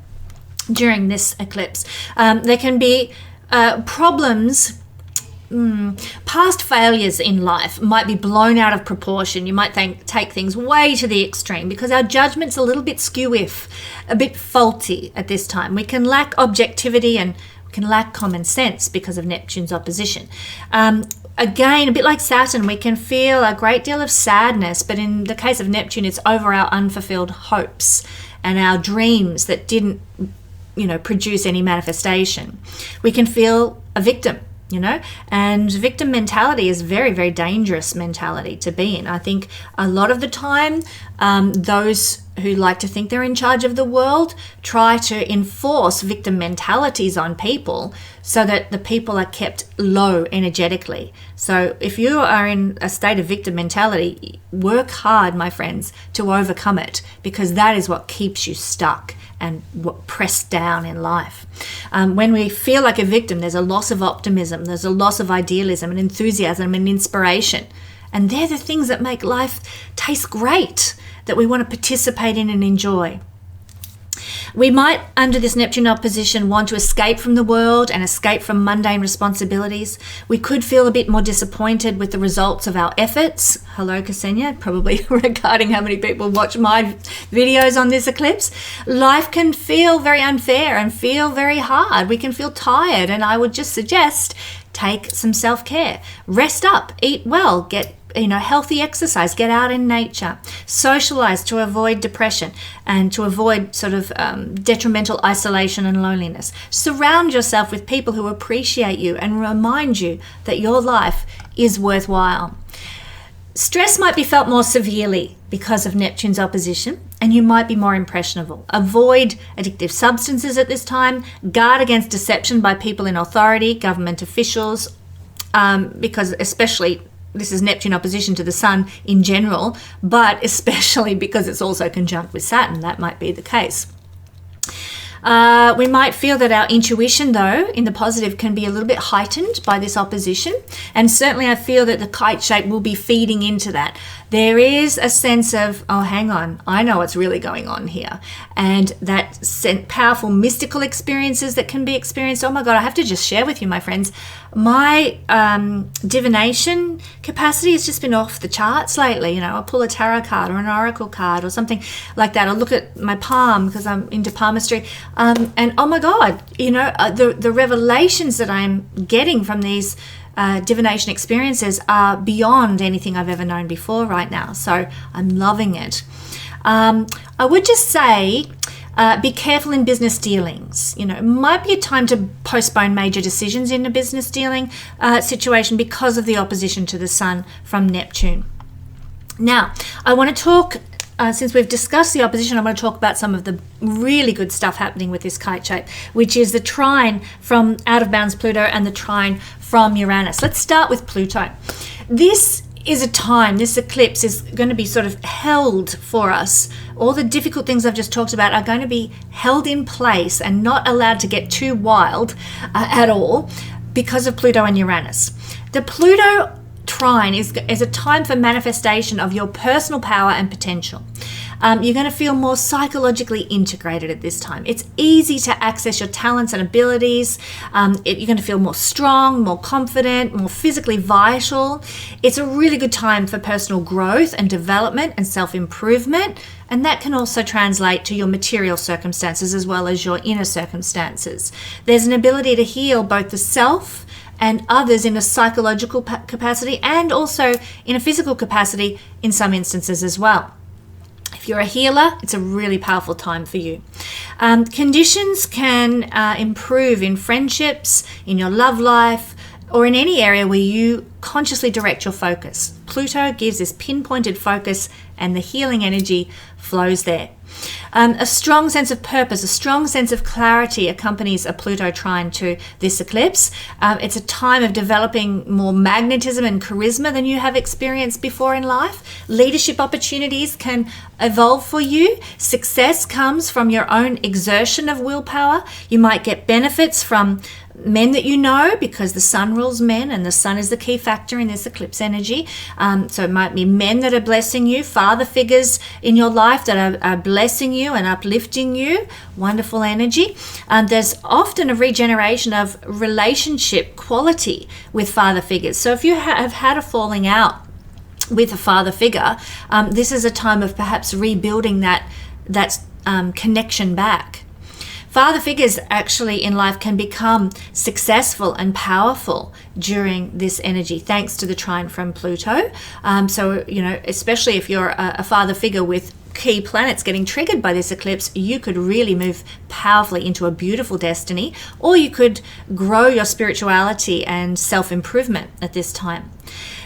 during this eclipse. There can be problems. Past failures in life might be blown out of proportion. You might take things way to the extreme because our judgment's a little bit skew-if, a bit faulty at this time. We can lack objectivity and we can lack common sense because of Neptune's opposition. Again, a bit like Saturn, we can feel a great deal of sadness, but in the case of Neptune, it's over our unfulfilled hopes and our dreams that didn't, produce any manifestation. We can feel a victim. And victim mentality is very, very dangerous mentality to be in. I think a lot of the time, those who like to think they're in charge of the world try to enforce victim mentalities on people so that the people are kept low energetically. So if you are in a state of victim mentality, work hard, my friends, to overcome it, because that is what keeps you stuck and pressed down in life. When we feel like a victim, there's a loss of optimism, there's a loss of idealism and enthusiasm and inspiration. And they're the things that make life taste great, that we want to participate in and enjoy. We might, under this Neptune opposition, want to escape from the world and escape from mundane responsibilities. We could feel a bit more disappointed with the results of our efforts. Hello, Kesenya, probably regarding how many people watch my videos on this eclipse. Life can feel very unfair and feel very hard. We can feel tired, and I would just suggest take some self-care. Rest up, eat well, get healthy exercise, get out in nature, socialize to avoid depression and to avoid sort of detrimental isolation and loneliness. Surround yourself with people who appreciate you and remind you that your life is worthwhile. Stress might be felt more severely because of Neptune's opposition, and you might be more impressionable. Avoid addictive substances at this time. Guard against deception by people in authority, government officials, because especially this is Neptune opposition to the Sun in general, but especially because it's also conjunct with Saturn, that might be the case. We might feel that our intuition, though, in the positive, can be a little bit heightened by this opposition. And certainly I feel that the kite shape will be feeding into that. There is a sense of, oh, hang on, I know what's really going on here. And that powerful mystical experiences that can be experienced. Oh my God, I have to just share with you, my friends. My divination capacity has just been off the charts lately. I'll pull a tarot card or an oracle card or something like that. I'll look at my palm because I'm into palmistry. And oh my God, the revelations that I'm getting from these divination experiences are beyond anything I've ever known before right now. So I'm loving it. I would just say, be careful in business dealings. It might be a time to postpone major decisions in a business dealing situation because of the opposition to the Sun from Neptune. Now, I want to talk, since we've discussed the opposition, I want to talk about some of the really good stuff happening with this kite shape, which is the trine from out of bounds Pluto and the trine from Uranus. Let's start with Pluto. This is a time, this eclipse is going to be sort of held for us. All the difficult things I've just talked about are going to be held in place and not allowed to get too wild at all because of Pluto and Uranus. The Pluto trine is a time for manifestation of your personal power and potential. You're going to feel more psychologically integrated at this time. It's easy to access your talents and abilities. You're going to feel more strong, more confident, more physically vital. It's a really good time for personal growth and development and self-improvement. And that can also translate to your material circumstances as well as your inner circumstances. There's an ability to heal both the self and others in a psychological capacity and also in a physical capacity in some instances as well. If you're a healer, it's a really powerful time for you. Conditions can improve in friendships, in your love life, or in any area where you consciously direct your focus. Pluto gives this pinpointed focus, and the healing energy flows there. A strong sense of purpose, a strong sense of clarity accompanies a Pluto trine to this eclipse. It's a time of developing more magnetism and charisma than you have experienced before in life. Leadership opportunities can evolve for you. Success comes from your own exertion of willpower. You might get benefits from men that you know, because the sun rules men and the sun is the key factor in this eclipse energy. So it might be men that are blessing you, father figures in your life that are blessing you and uplifting you. Wonderful energy. There's often a regeneration of relationship quality with father figures. So if you have had a falling out with a father figure, this is a time of perhaps rebuilding that connection back. Father figures actually in life can become successful and powerful during this energy, thanks to the trine from Pluto. So, especially if you're a father figure with key planets getting triggered by this eclipse, you could really move powerfully into a beautiful destiny, or you could grow your spirituality and self-improvement at this time.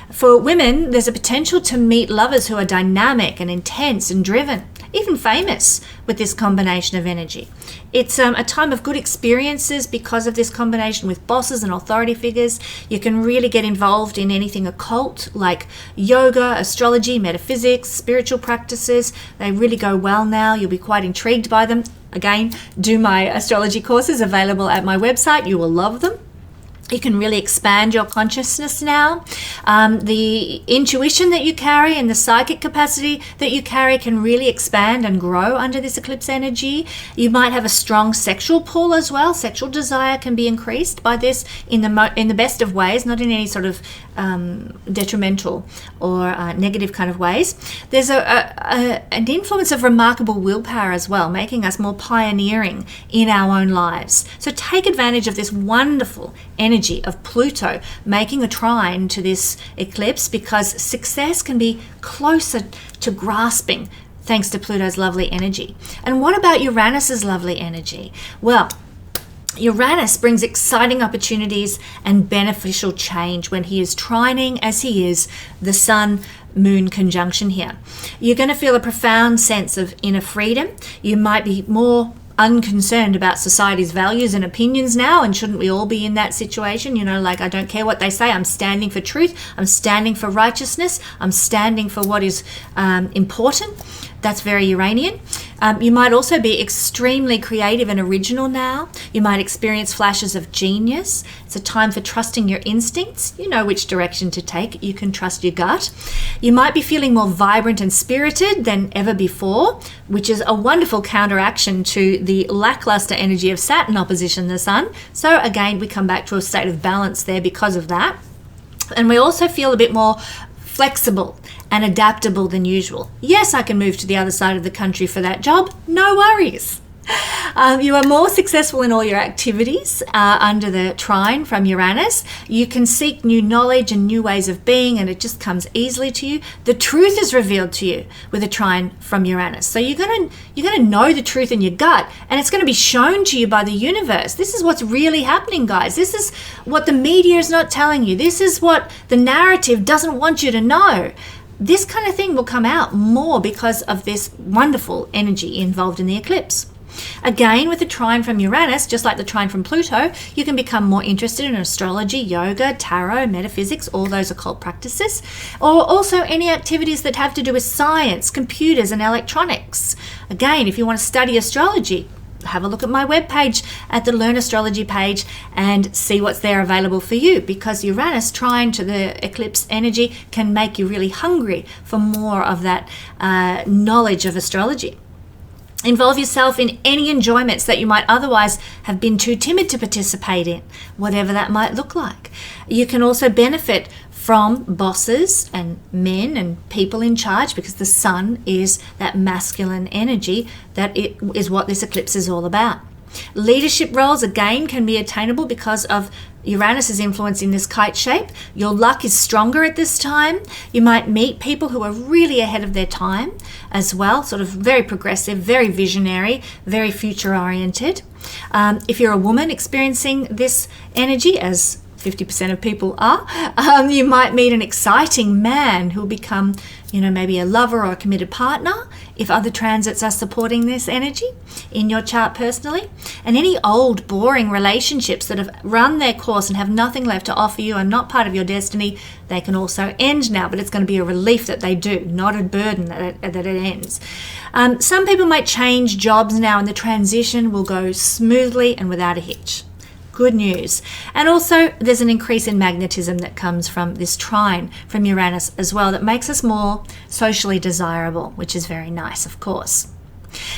For women, there's a potential to meet lovers who are dynamic and intense and driven, even famous, with this combination of energy. It's a time of good experiences because of this combination with bosses and authority figures. You can really get involved in anything occult like yoga, astrology, metaphysics, spiritual practices. They really go well now. You'll be quite intrigued by them. Again, do my astrology courses available at my website. You will love them. You can really expand your consciousness now. The intuition that you carry and the psychic capacity that you carry can really expand and grow under this eclipse energy. You might have a strong sexual pull as well. Sexual desire can be increased by this in the best of ways, not in any sort of detrimental or negative kind of ways. There's an influence of remarkable willpower as well, making us more pioneering in our own lives. So take advantage of this wonderful energy of Pluto making a trine to this eclipse, because success can be closer to grasping thanks to Pluto's lovely energy. And what about Uranus's lovely energy? Well, Uranus brings exciting opportunities and beneficial change when he is trining, as he is, the Sun-Moon conjunction here. You're going to feel a profound sense of inner freedom. You might be more unconcerned about society's values and opinions now, and shouldn't we all be in that situation? I don't care what they say. I'm standing for truth. I'm standing for righteousness. I'm standing for what is important. That's very Uranian. You might also be extremely creative and original now. You might experience flashes of genius. It's a time for trusting your instincts. You know which direction to take. You can trust your gut. You might be feeling more vibrant and spirited than ever before, which is a wonderful counteraction to the lackluster energy of Saturn opposition the Sun. So again, we come back to a state of balance there because of that. And we also feel a bit more flexible and adaptable than usual. Yes, I can move to the other side of the country for that job. No worries. You are more successful in all your activities under the trine from Uranus. You can seek new knowledge and new ways of being, and it just comes easily to you. The truth is revealed to you with a trine from Uranus. So you're gonna know the truth in your gut, and it's going to be shown to you by the universe. This is what's really happening, guys. This is what the media is not telling you. This is what the narrative doesn't want you to know. This kind of thing will come out more because of this wonderful energy involved in the eclipse. Again, with the trine from Uranus, just like the trine from Pluto, you can become more interested in astrology, yoga, tarot, metaphysics, all those occult practices, or also any activities that have to do with science, computers, and electronics. Again, if you want to study astrology, have a look at my webpage at the Learn Astrology page and see what's there available for you, because Uranus trine to the eclipse energy can make you really hungry for more of that knowledge of astrology. Involve yourself in any enjoyments that you might otherwise have been too timid to participate in, whatever that might look like. You can also benefit from bosses and men and people in charge, because the sun is that masculine energy that it is what this eclipse is all about. Leadership roles, again, can be attainable because of Uranus's influence in this kite shape. Your luck is stronger at this time. You might meet people who are really ahead of their time as well, sort of very progressive, very visionary, very future oriented. If you're a woman experiencing this energy, as 50% of people are. You might meet an exciting man who will become, maybe a lover or a committed partner if other transits are supporting this energy in your chart personally. And any old, boring relationships that have run their course and have nothing left to offer you and not part of your destiny, they can also end now, but it's going to be a relief that they do, not a burden that it ends. Some people might change jobs now, and the transition will go smoothly and without a hitch. Good news. And also there's an increase in magnetism that comes from this trine from Uranus as well that makes us more socially desirable, which is very nice, of course.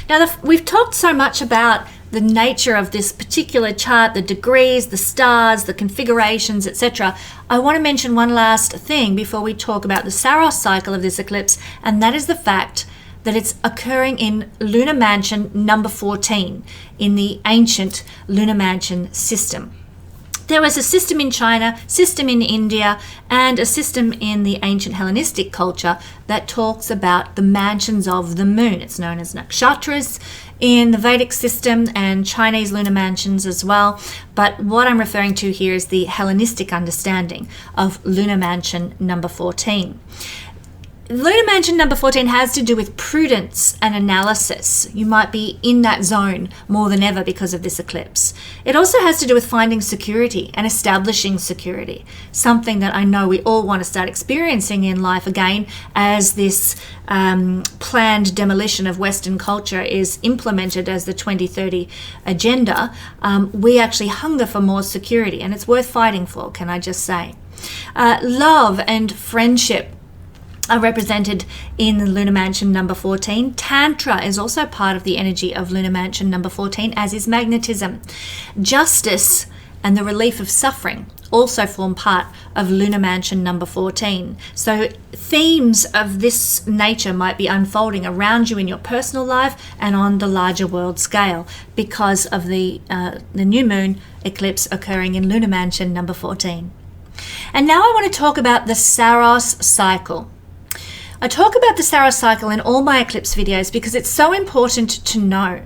Now, we've talked so much about the nature of this particular chart, the degrees, the stars, the configurations, etc. I want to mention one last thing before we talk about the Saros cycle of this eclipse, and that is the fact that it's occurring in lunar mansion number 14 in the ancient lunar mansion system. There was a system in China, system in India, and a system in the ancient Hellenistic culture that talks about the mansions of the moon. It's known as nakshatras in the Vedic system and Chinese lunar mansions as well. But what I'm referring to here is the Hellenistic understanding of lunar mansion number 14. Lunar mansion number 14 has to do with prudence and analysis. You might be in that zone more than ever because of this eclipse. It also has to do with finding security and establishing security, something that I know we all want to start experiencing in life again as this planned demolition of Western culture is implemented as the 2030 agenda. We actually hunger for more security, and it's worth fighting for, can I just say. Love and friendship are represented in the lunar mansion number 14. Tantra is also part of the energy of lunar mansion number 14, as is magnetism. Justice and the relief of suffering also form part of lunar mansion number 14. So themes of this nature might be unfolding around you in your personal life and on the larger world scale because of the new moon eclipse occurring in lunar mansion number 14. And now I want to talk about the Saros cycle. I talk about the Saros cycle in all my eclipse videos because it's so important to know.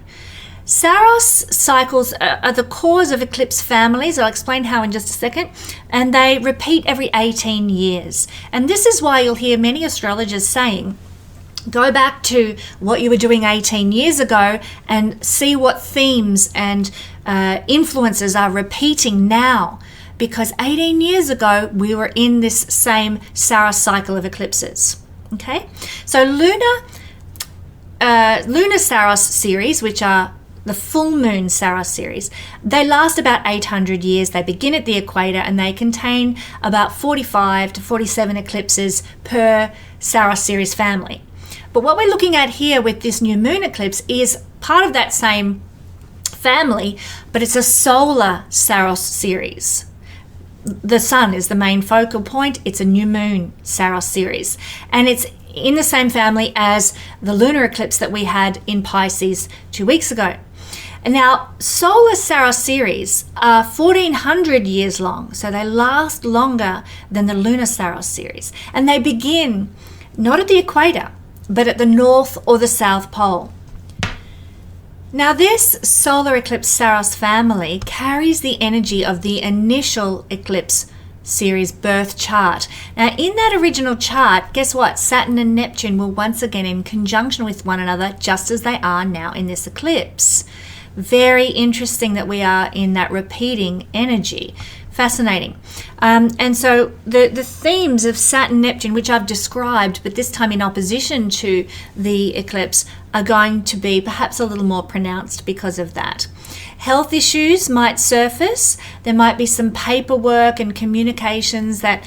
Saros cycles are the cause of eclipse families. I'll explain how in just a second. And they repeat every 18 years. And this is why you'll hear many astrologers saying, go back to what you were doing 18 years ago and see what themes and influences are repeating now. Because 18 years ago, we were in this same Saros cycle of eclipses. Okay, so lunar Saros series, which are the full moon Saros series, they last about 800 years. They begin at the equator and they contain about 45 to 47 eclipses per Saros series family. But what we're looking at here with this new moon eclipse is part of that same family, but it's a solar Saros series. The sun is the main focal point. It's a new moon Saros series, and it's in the same family as the lunar eclipse that we had in Pisces 2 weeks ago. And now solar Saros series are 1400 years long, so they last longer than the lunar Saros series, and they begin not at the equator but at the north or the south pole. Now this solar eclipse Saros family carries the energy of the initial eclipse series birth chart. Now in that original chart, guess what? Saturn and Neptune were once again in conjunction with one another, just as they are now in this eclipse. Very interesting that we are in that repeating energy. Fascinating. And so the themes of Saturn, Neptune, which I've described, but this time in opposition to the eclipse, are going to be perhaps a little more pronounced because of that. Health issues might surface. There might be some paperwork and communications that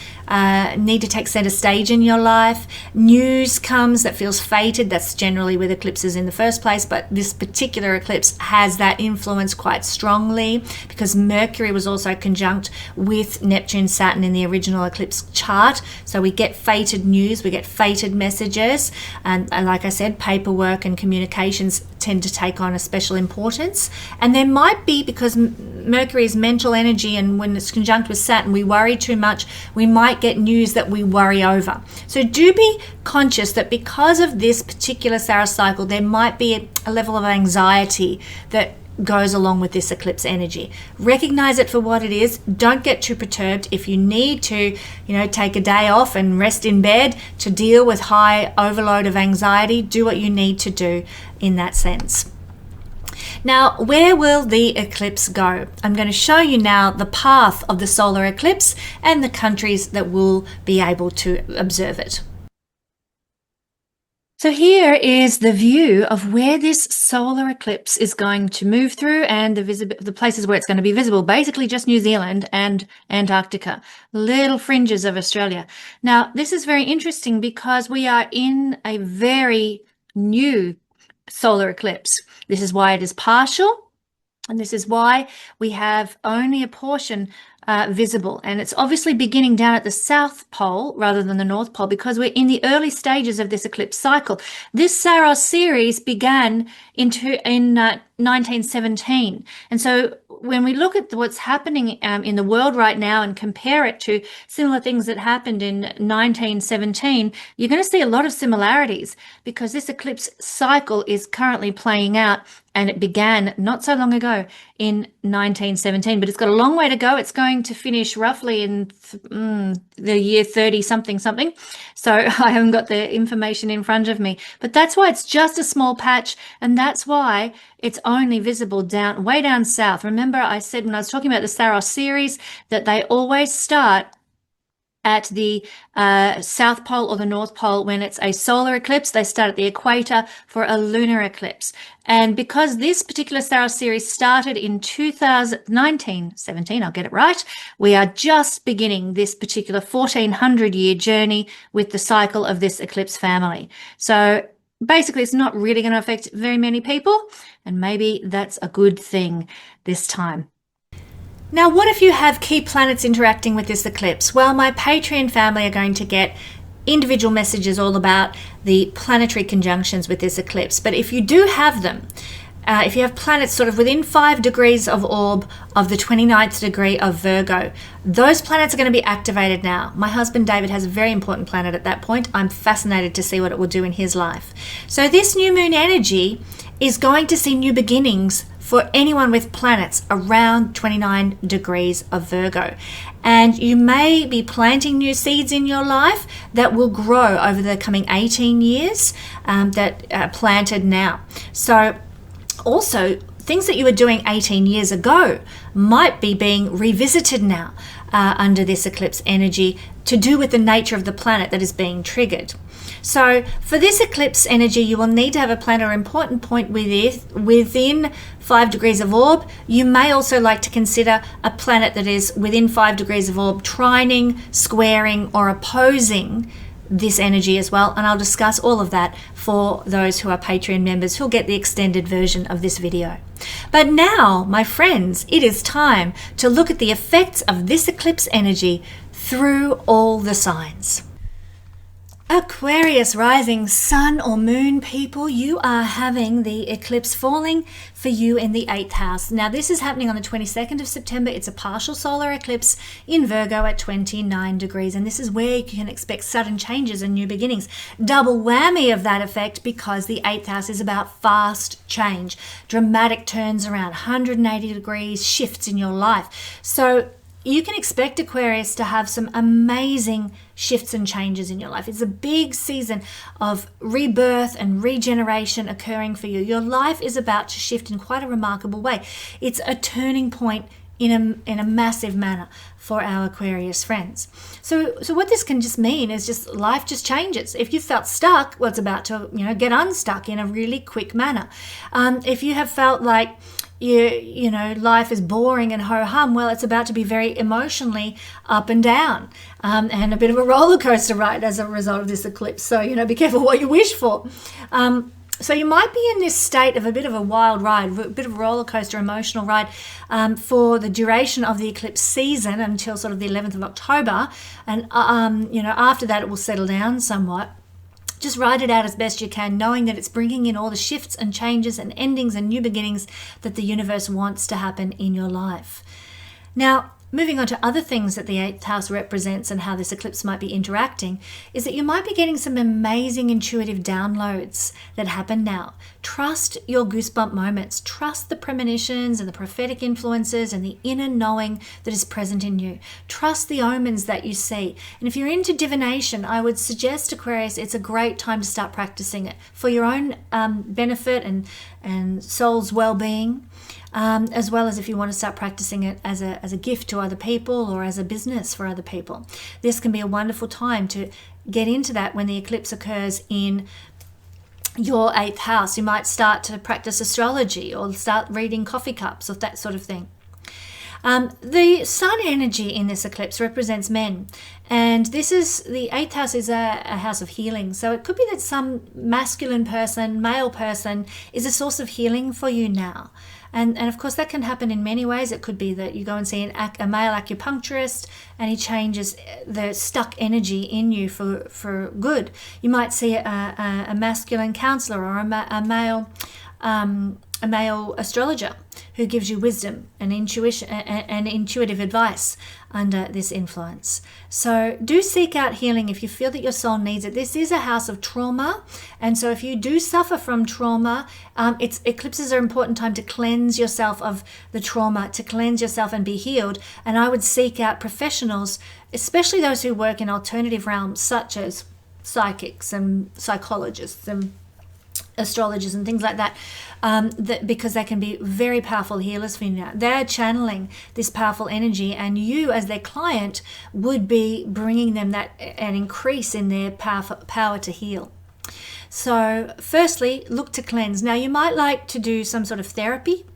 need to take center stage in your life. News comes that feels fated. That's generally with eclipses in the first place, but this particular eclipse has that influence quite strongly because Mercury was also conjunct with Neptune, Saturn in the original eclipse chart. So we get fated news, we get fated messages, and like I said, paperwork and communications tend to take on a special importance. And there might be, because Mercury is mental energy, and when it's conjunct with Saturn, we worry too much, we might get news that we worry over. So do be conscious that because of this particular Saros cycle, there might be a level of anxiety that goes along with this eclipse energy. Recognize it for what it is. Don't get too perturbed. If you need to, take a day off and rest in bed to deal with high overload of anxiety, do what you need to do in that sense. Now, where will the eclipse go? I'm going to show you now the path of the solar eclipse and the countries that will be able to observe it. So here is the view of where this solar eclipse is going to move through and the places where it's going to be visible, basically just New Zealand and Antarctica, little fringes of Australia. Now, this is very interesting because we are in a very new solar eclipse. This is why it is partial, and this is why we have only a portion visible, and it's obviously beginning down at the South Pole rather than the North Pole because we're in the early stages of this eclipse cycle. This Saros series began in 1917, and so when we look at what's happening in the world right now and compare it to similar things that happened in 1917, you're going to see a lot of similarities because this eclipse cycle is currently playing out, and it began not so long ago in 1917, but it's got a long way to go. It's going to finish roughly in the year 30 something. So I haven't got the information in front of me, but that's why it's just a small patch, and that's why it's only visible way down south. Remember, I said when I was talking about the Saros series that they always start at the South Pole or the North Pole. When it's a solar eclipse, they start at the equator for a lunar eclipse. And because this particular Saros series started in 1917, I'll get it right, we are just beginning this particular 1400-year journey with the cycle of this eclipse family. So basically, it's not really going to affect very many people, and maybe that's a good thing this time. Now, what if you have key planets interacting with this eclipse? Well, my Patreon family are going to get individual messages all about the planetary conjunctions with this eclipse. But if you do have them, if you have planets sort of within 5 degrees of orb of the 29th degree of Virgo, those planets are going to be activated now. My husband David has a very important planet at that point. I'm fascinated to see what it will do in his life. So this new moon energy is going to see new beginnings for anyone with planets around 29 degrees of Virgo. And you may be planting new seeds in your life that will grow over the coming 18 years that are planted now. So also, things that you were doing 18 years ago might be being revisited now under this eclipse energy to do with the nature of the planet that is being triggered. So for this eclipse energy, you will need to have a planet or important point within 5 degrees of orb. You may also like to consider a planet that is within 5 degrees of orb, trining, squaring, or opposing this energy as well. And I'll discuss all of that for those who are Patreon members who'll get the extended version of this video. But now, my friends, it is time to look at the effects of this eclipse energy through all the signs. Aquarius rising sun or moon people, you are having the eclipse falling for you in the 8th house. Now this is happening on the 22nd of September. It's a partial solar eclipse in Virgo at 29 degrees. And this is where you can expect sudden changes and new beginnings. Double whammy of that effect because the 8th house is about fast change, dramatic turns around, 180 degrees shifts in your life. So you can expect Aquarius to have some amazing shifts and changes in your life. It's a big season of rebirth and regeneration occurring for you. Your life is about to shift in quite a remarkable way. It's a turning point in a massive manner for our Aquarius friends. So what this can just mean is just life just changes. If you felt stuck, well, it's about to get unstuck in a really quick manner. If you have felt like life is boring and ho-hum, well, it's about to be very emotionally up and down, and a bit of a roller coaster ride as a result of this eclipse. So, be careful what you wish for. So you might be in this state of a bit of a wild ride, a bit of a roller coaster emotional ride for the duration of the eclipse season until sort of the 11th of October. And, after that, it will settle down somewhat. Just ride it out as best you can, knowing that it's bringing in all the shifts and changes and endings and new beginnings that the universe wants to happen in your life. Now, moving on to other things that the 8th house represents and how this eclipse might be interacting, is that you might be getting some amazing intuitive downloads that happen now. Trust your goosebump moments. Trust the premonitions and the prophetic influences and the inner knowing that is present in you. Trust the omens that you see. And if you're into divination, I would suggest, Aquarius, it's a great time to start practicing it for your own benefit and soul's well-being. As well as if you want to start practicing it as a gift to other people or as a business for other people. This can be a wonderful time to get into that when the eclipse occurs in your 8th house. You might start to practice astrology or start reading coffee cups or that sort of thing. The sun energy in this eclipse represents men, and this is the 8th house is a house of healing. So it could be that some masculine person, male person, is a source of healing for you now. And of course that can happen in many ways. It could be that you go and see a male acupuncturist and he changes the stuck energy in you for good. You might see a masculine counselor or a male astrologer who gives you wisdom and intuition and intuitive advice under this influence. So do seek out healing if you feel that your soul needs it. This is a house of trauma, and so if you do suffer from trauma, eclipses are an important time to cleanse yourself of the trauma, to cleanse yourself and be healed. And I would seek out professionals, especially those who work in alternative realms such as psychics and psychologists and astrologers and things like that, because they can be very powerful healers for you now. They're channeling this powerful energy, and you as their client would be bringing them an increase in their power to heal. So firstly, look to cleanse. Now you might like to do some sort of therapy,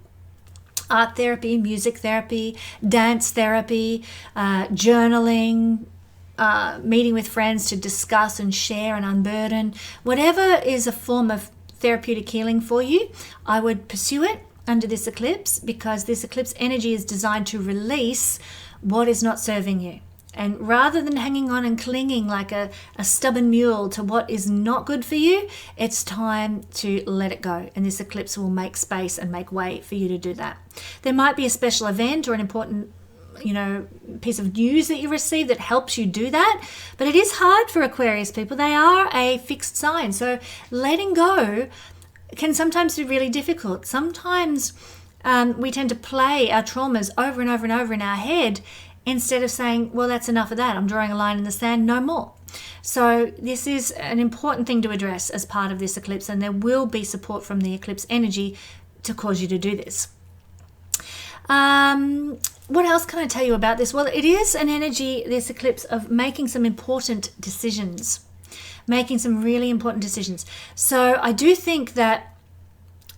art therapy, music therapy, dance therapy, journaling, meeting with friends to discuss and share and unburden. Whatever is a form of therapeutic healing for you, I would pursue it under this eclipse, because this eclipse energy is designed to release what is not serving you. And rather than hanging on and clinging like a stubborn mule to what is not good for you, it's time to let it go. And this eclipse will make space and make way for you to do that. There might be a special event or an important piece of news that you receive that helps you do that. But it is hard for Aquarius people. They are a fixed sign. So letting go can sometimes be really difficult. Sometimes we tend to play our traumas over and over and over in our head instead of saying, well, that's enough of that. I'm drawing a line in the sand, no more. So this is an important thing to address as part of this eclipse, and there will be support from the eclipse energy to cause you to do this. What else can I tell you about this? Well, it is an energy, this eclipse, of making some important decisions, making some really important decisions. So I do think that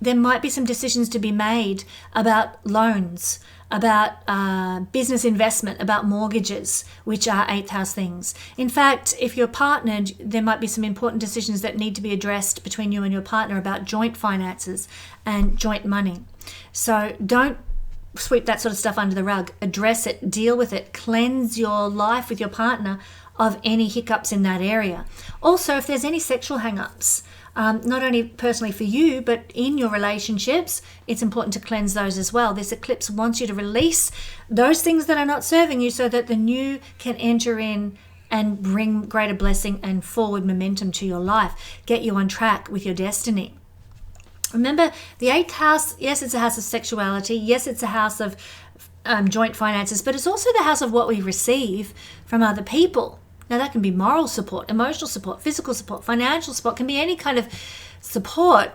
there might be some decisions to be made about loans, about business investment, about mortgages, which are 8th house things. In fact, if you're partnered, there might be some important decisions that need to be addressed between you and your partner about joint finances and joint money. So don't sweep that sort of stuff under the rug. Address it, deal with it, cleanse your life with your partner of any hiccups in that area. Also, if there's any sexual hang-ups, not only personally for you, but in your relationships, it's important to cleanse those as well. This eclipse wants you to release those things that are not serving you so that the new can enter in and bring greater blessing and forward momentum to your life, get you on track with your destiny. Remember, the 8th house, yes, it's a house of sexuality. Yes, it's a house of joint finances, but it's also the house of what we receive from other people. Now, that can be moral support, emotional support, physical support, financial support, can be any kind of support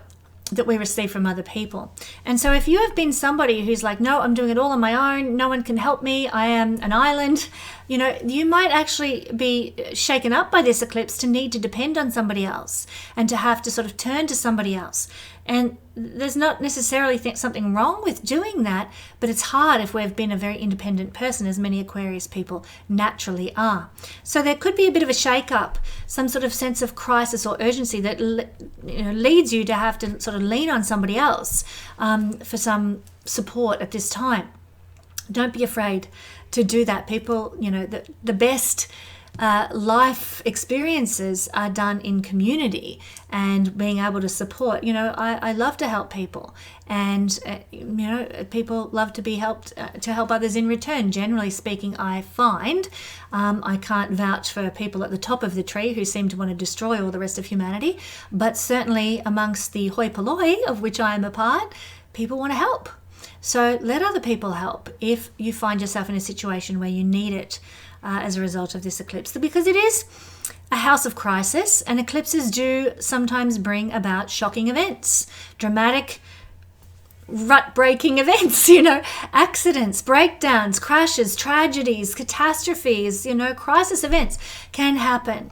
that we receive from other people. And so if you have been somebody who's like, no, I'm doing it all on my own, no one can help me, I am an island, you might actually be shaken up by this eclipse to need to depend on somebody else and to have to sort of turn to somebody else. And there's not necessarily something wrong with doing that, but it's hard if we've been a very independent person, as many Aquarius people naturally are. So there could be a bit of a shake-up, some sort of sense of crisis or urgency that leads you to have to sort of lean on somebody else for some support at this time. Don't be afraid to do that. People, the best life experiences are done in community and being able to support. I love to help people, and people love to be helped, to help others in return. Generally speaking, I find I can't vouch for people at the top of the tree who seem to want to destroy all the rest of humanity, but certainly amongst the hoi polloi of which I am a part, people want to help. So let other people help if you find yourself in a situation where you need it as a result of this eclipse, because it is a house of crisis, and eclipses do sometimes bring about shocking events, dramatic, rut-breaking events, accidents, breakdowns, crashes, tragedies, catastrophes, crisis events can happen.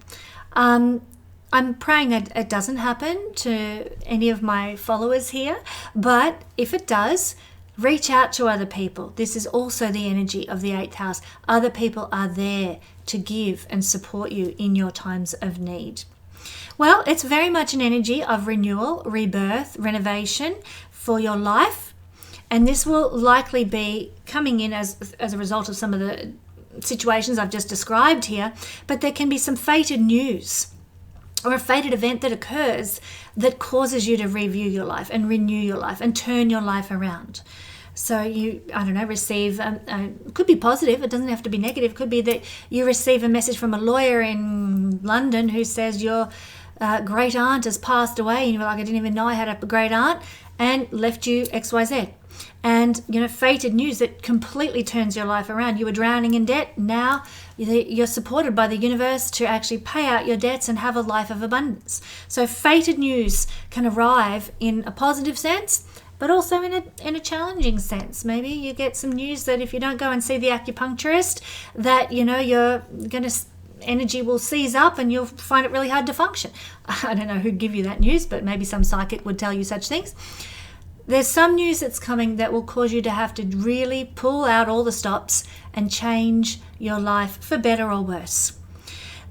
I'm praying it doesn't happen to any of my followers here, but if it does, reach out to other people. This is also the energy of the 8th house. Other people are there to give and support you in your times of need. Well, it's very much an energy of renewal, rebirth, renovation for your life. And this will likely be coming in as a result of some of the situations I've just described here. But there can be some fated news or a fated event that occurs that causes you to review your life and renew your life and turn your life around. So you, receive, could be positive, it doesn't have to be negative. It could be that you receive a message from a lawyer in London who says your great aunt has passed away, and you're like, I didn't even know I had a great aunt, and left you XYZ. And, fated news that completely turns your life around. You were drowning in debt. Now you're supported by the universe to actually pay out your debts and have a life of abundance. So fated news can arrive in a positive sense, but also in a challenging sense. Maybe you get some news that if you don't go and see the acupuncturist, that, you're going to, energy will seize up and you'll find it really hard to function. I don't know who'd give you that news, but maybe some psychic would tell you such things. There's some news that's coming that will cause you to have to really pull out all the stops and change your life for better or worse.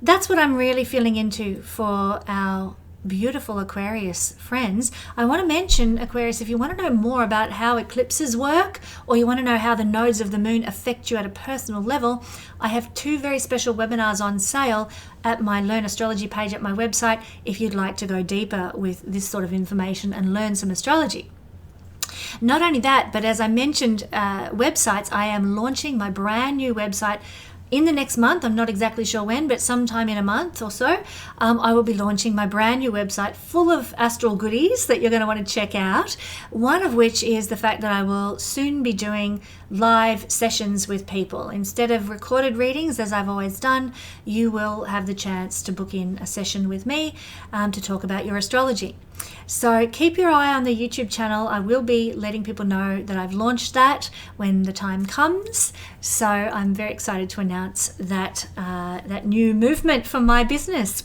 That's what I'm really feeling into for our beautiful Aquarius friends. I want to mention, Aquarius, if you want to know more about how eclipses work, or you want to know how the nodes of the moon affect you at a personal level, I have 2 very special webinars on sale at my Learn Astrology page at my website if you'd like to go deeper with this sort of information and learn some astrology. Not only that, but as I mentioned, websites, I am launching my brand new website in the next month. I'm not exactly sure when, but sometime in a month or so, I will be launching my brand new website full of astral goodies that you're going to want to check out. One of which is the fact that I will soon be doing live sessions with people. Instead of recorded readings, as I've always done, you will have the chance to book in a session with me to talk about your astrology. So keep your eye on the YouTube channel. I will be letting people know that I've launched that when the time comes. So I'm very excited to announce that that new movement for my business.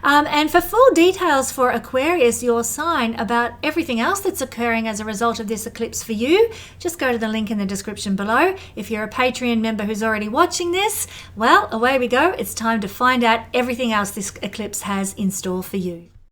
And for full details for Aquarius, your sign, about everything else that's occurring as a result of this eclipse for you, just go to the link in the description below. If you're a Patreon member who's already watching this, well, away we go. It's time to find out everything else this eclipse has in store for you.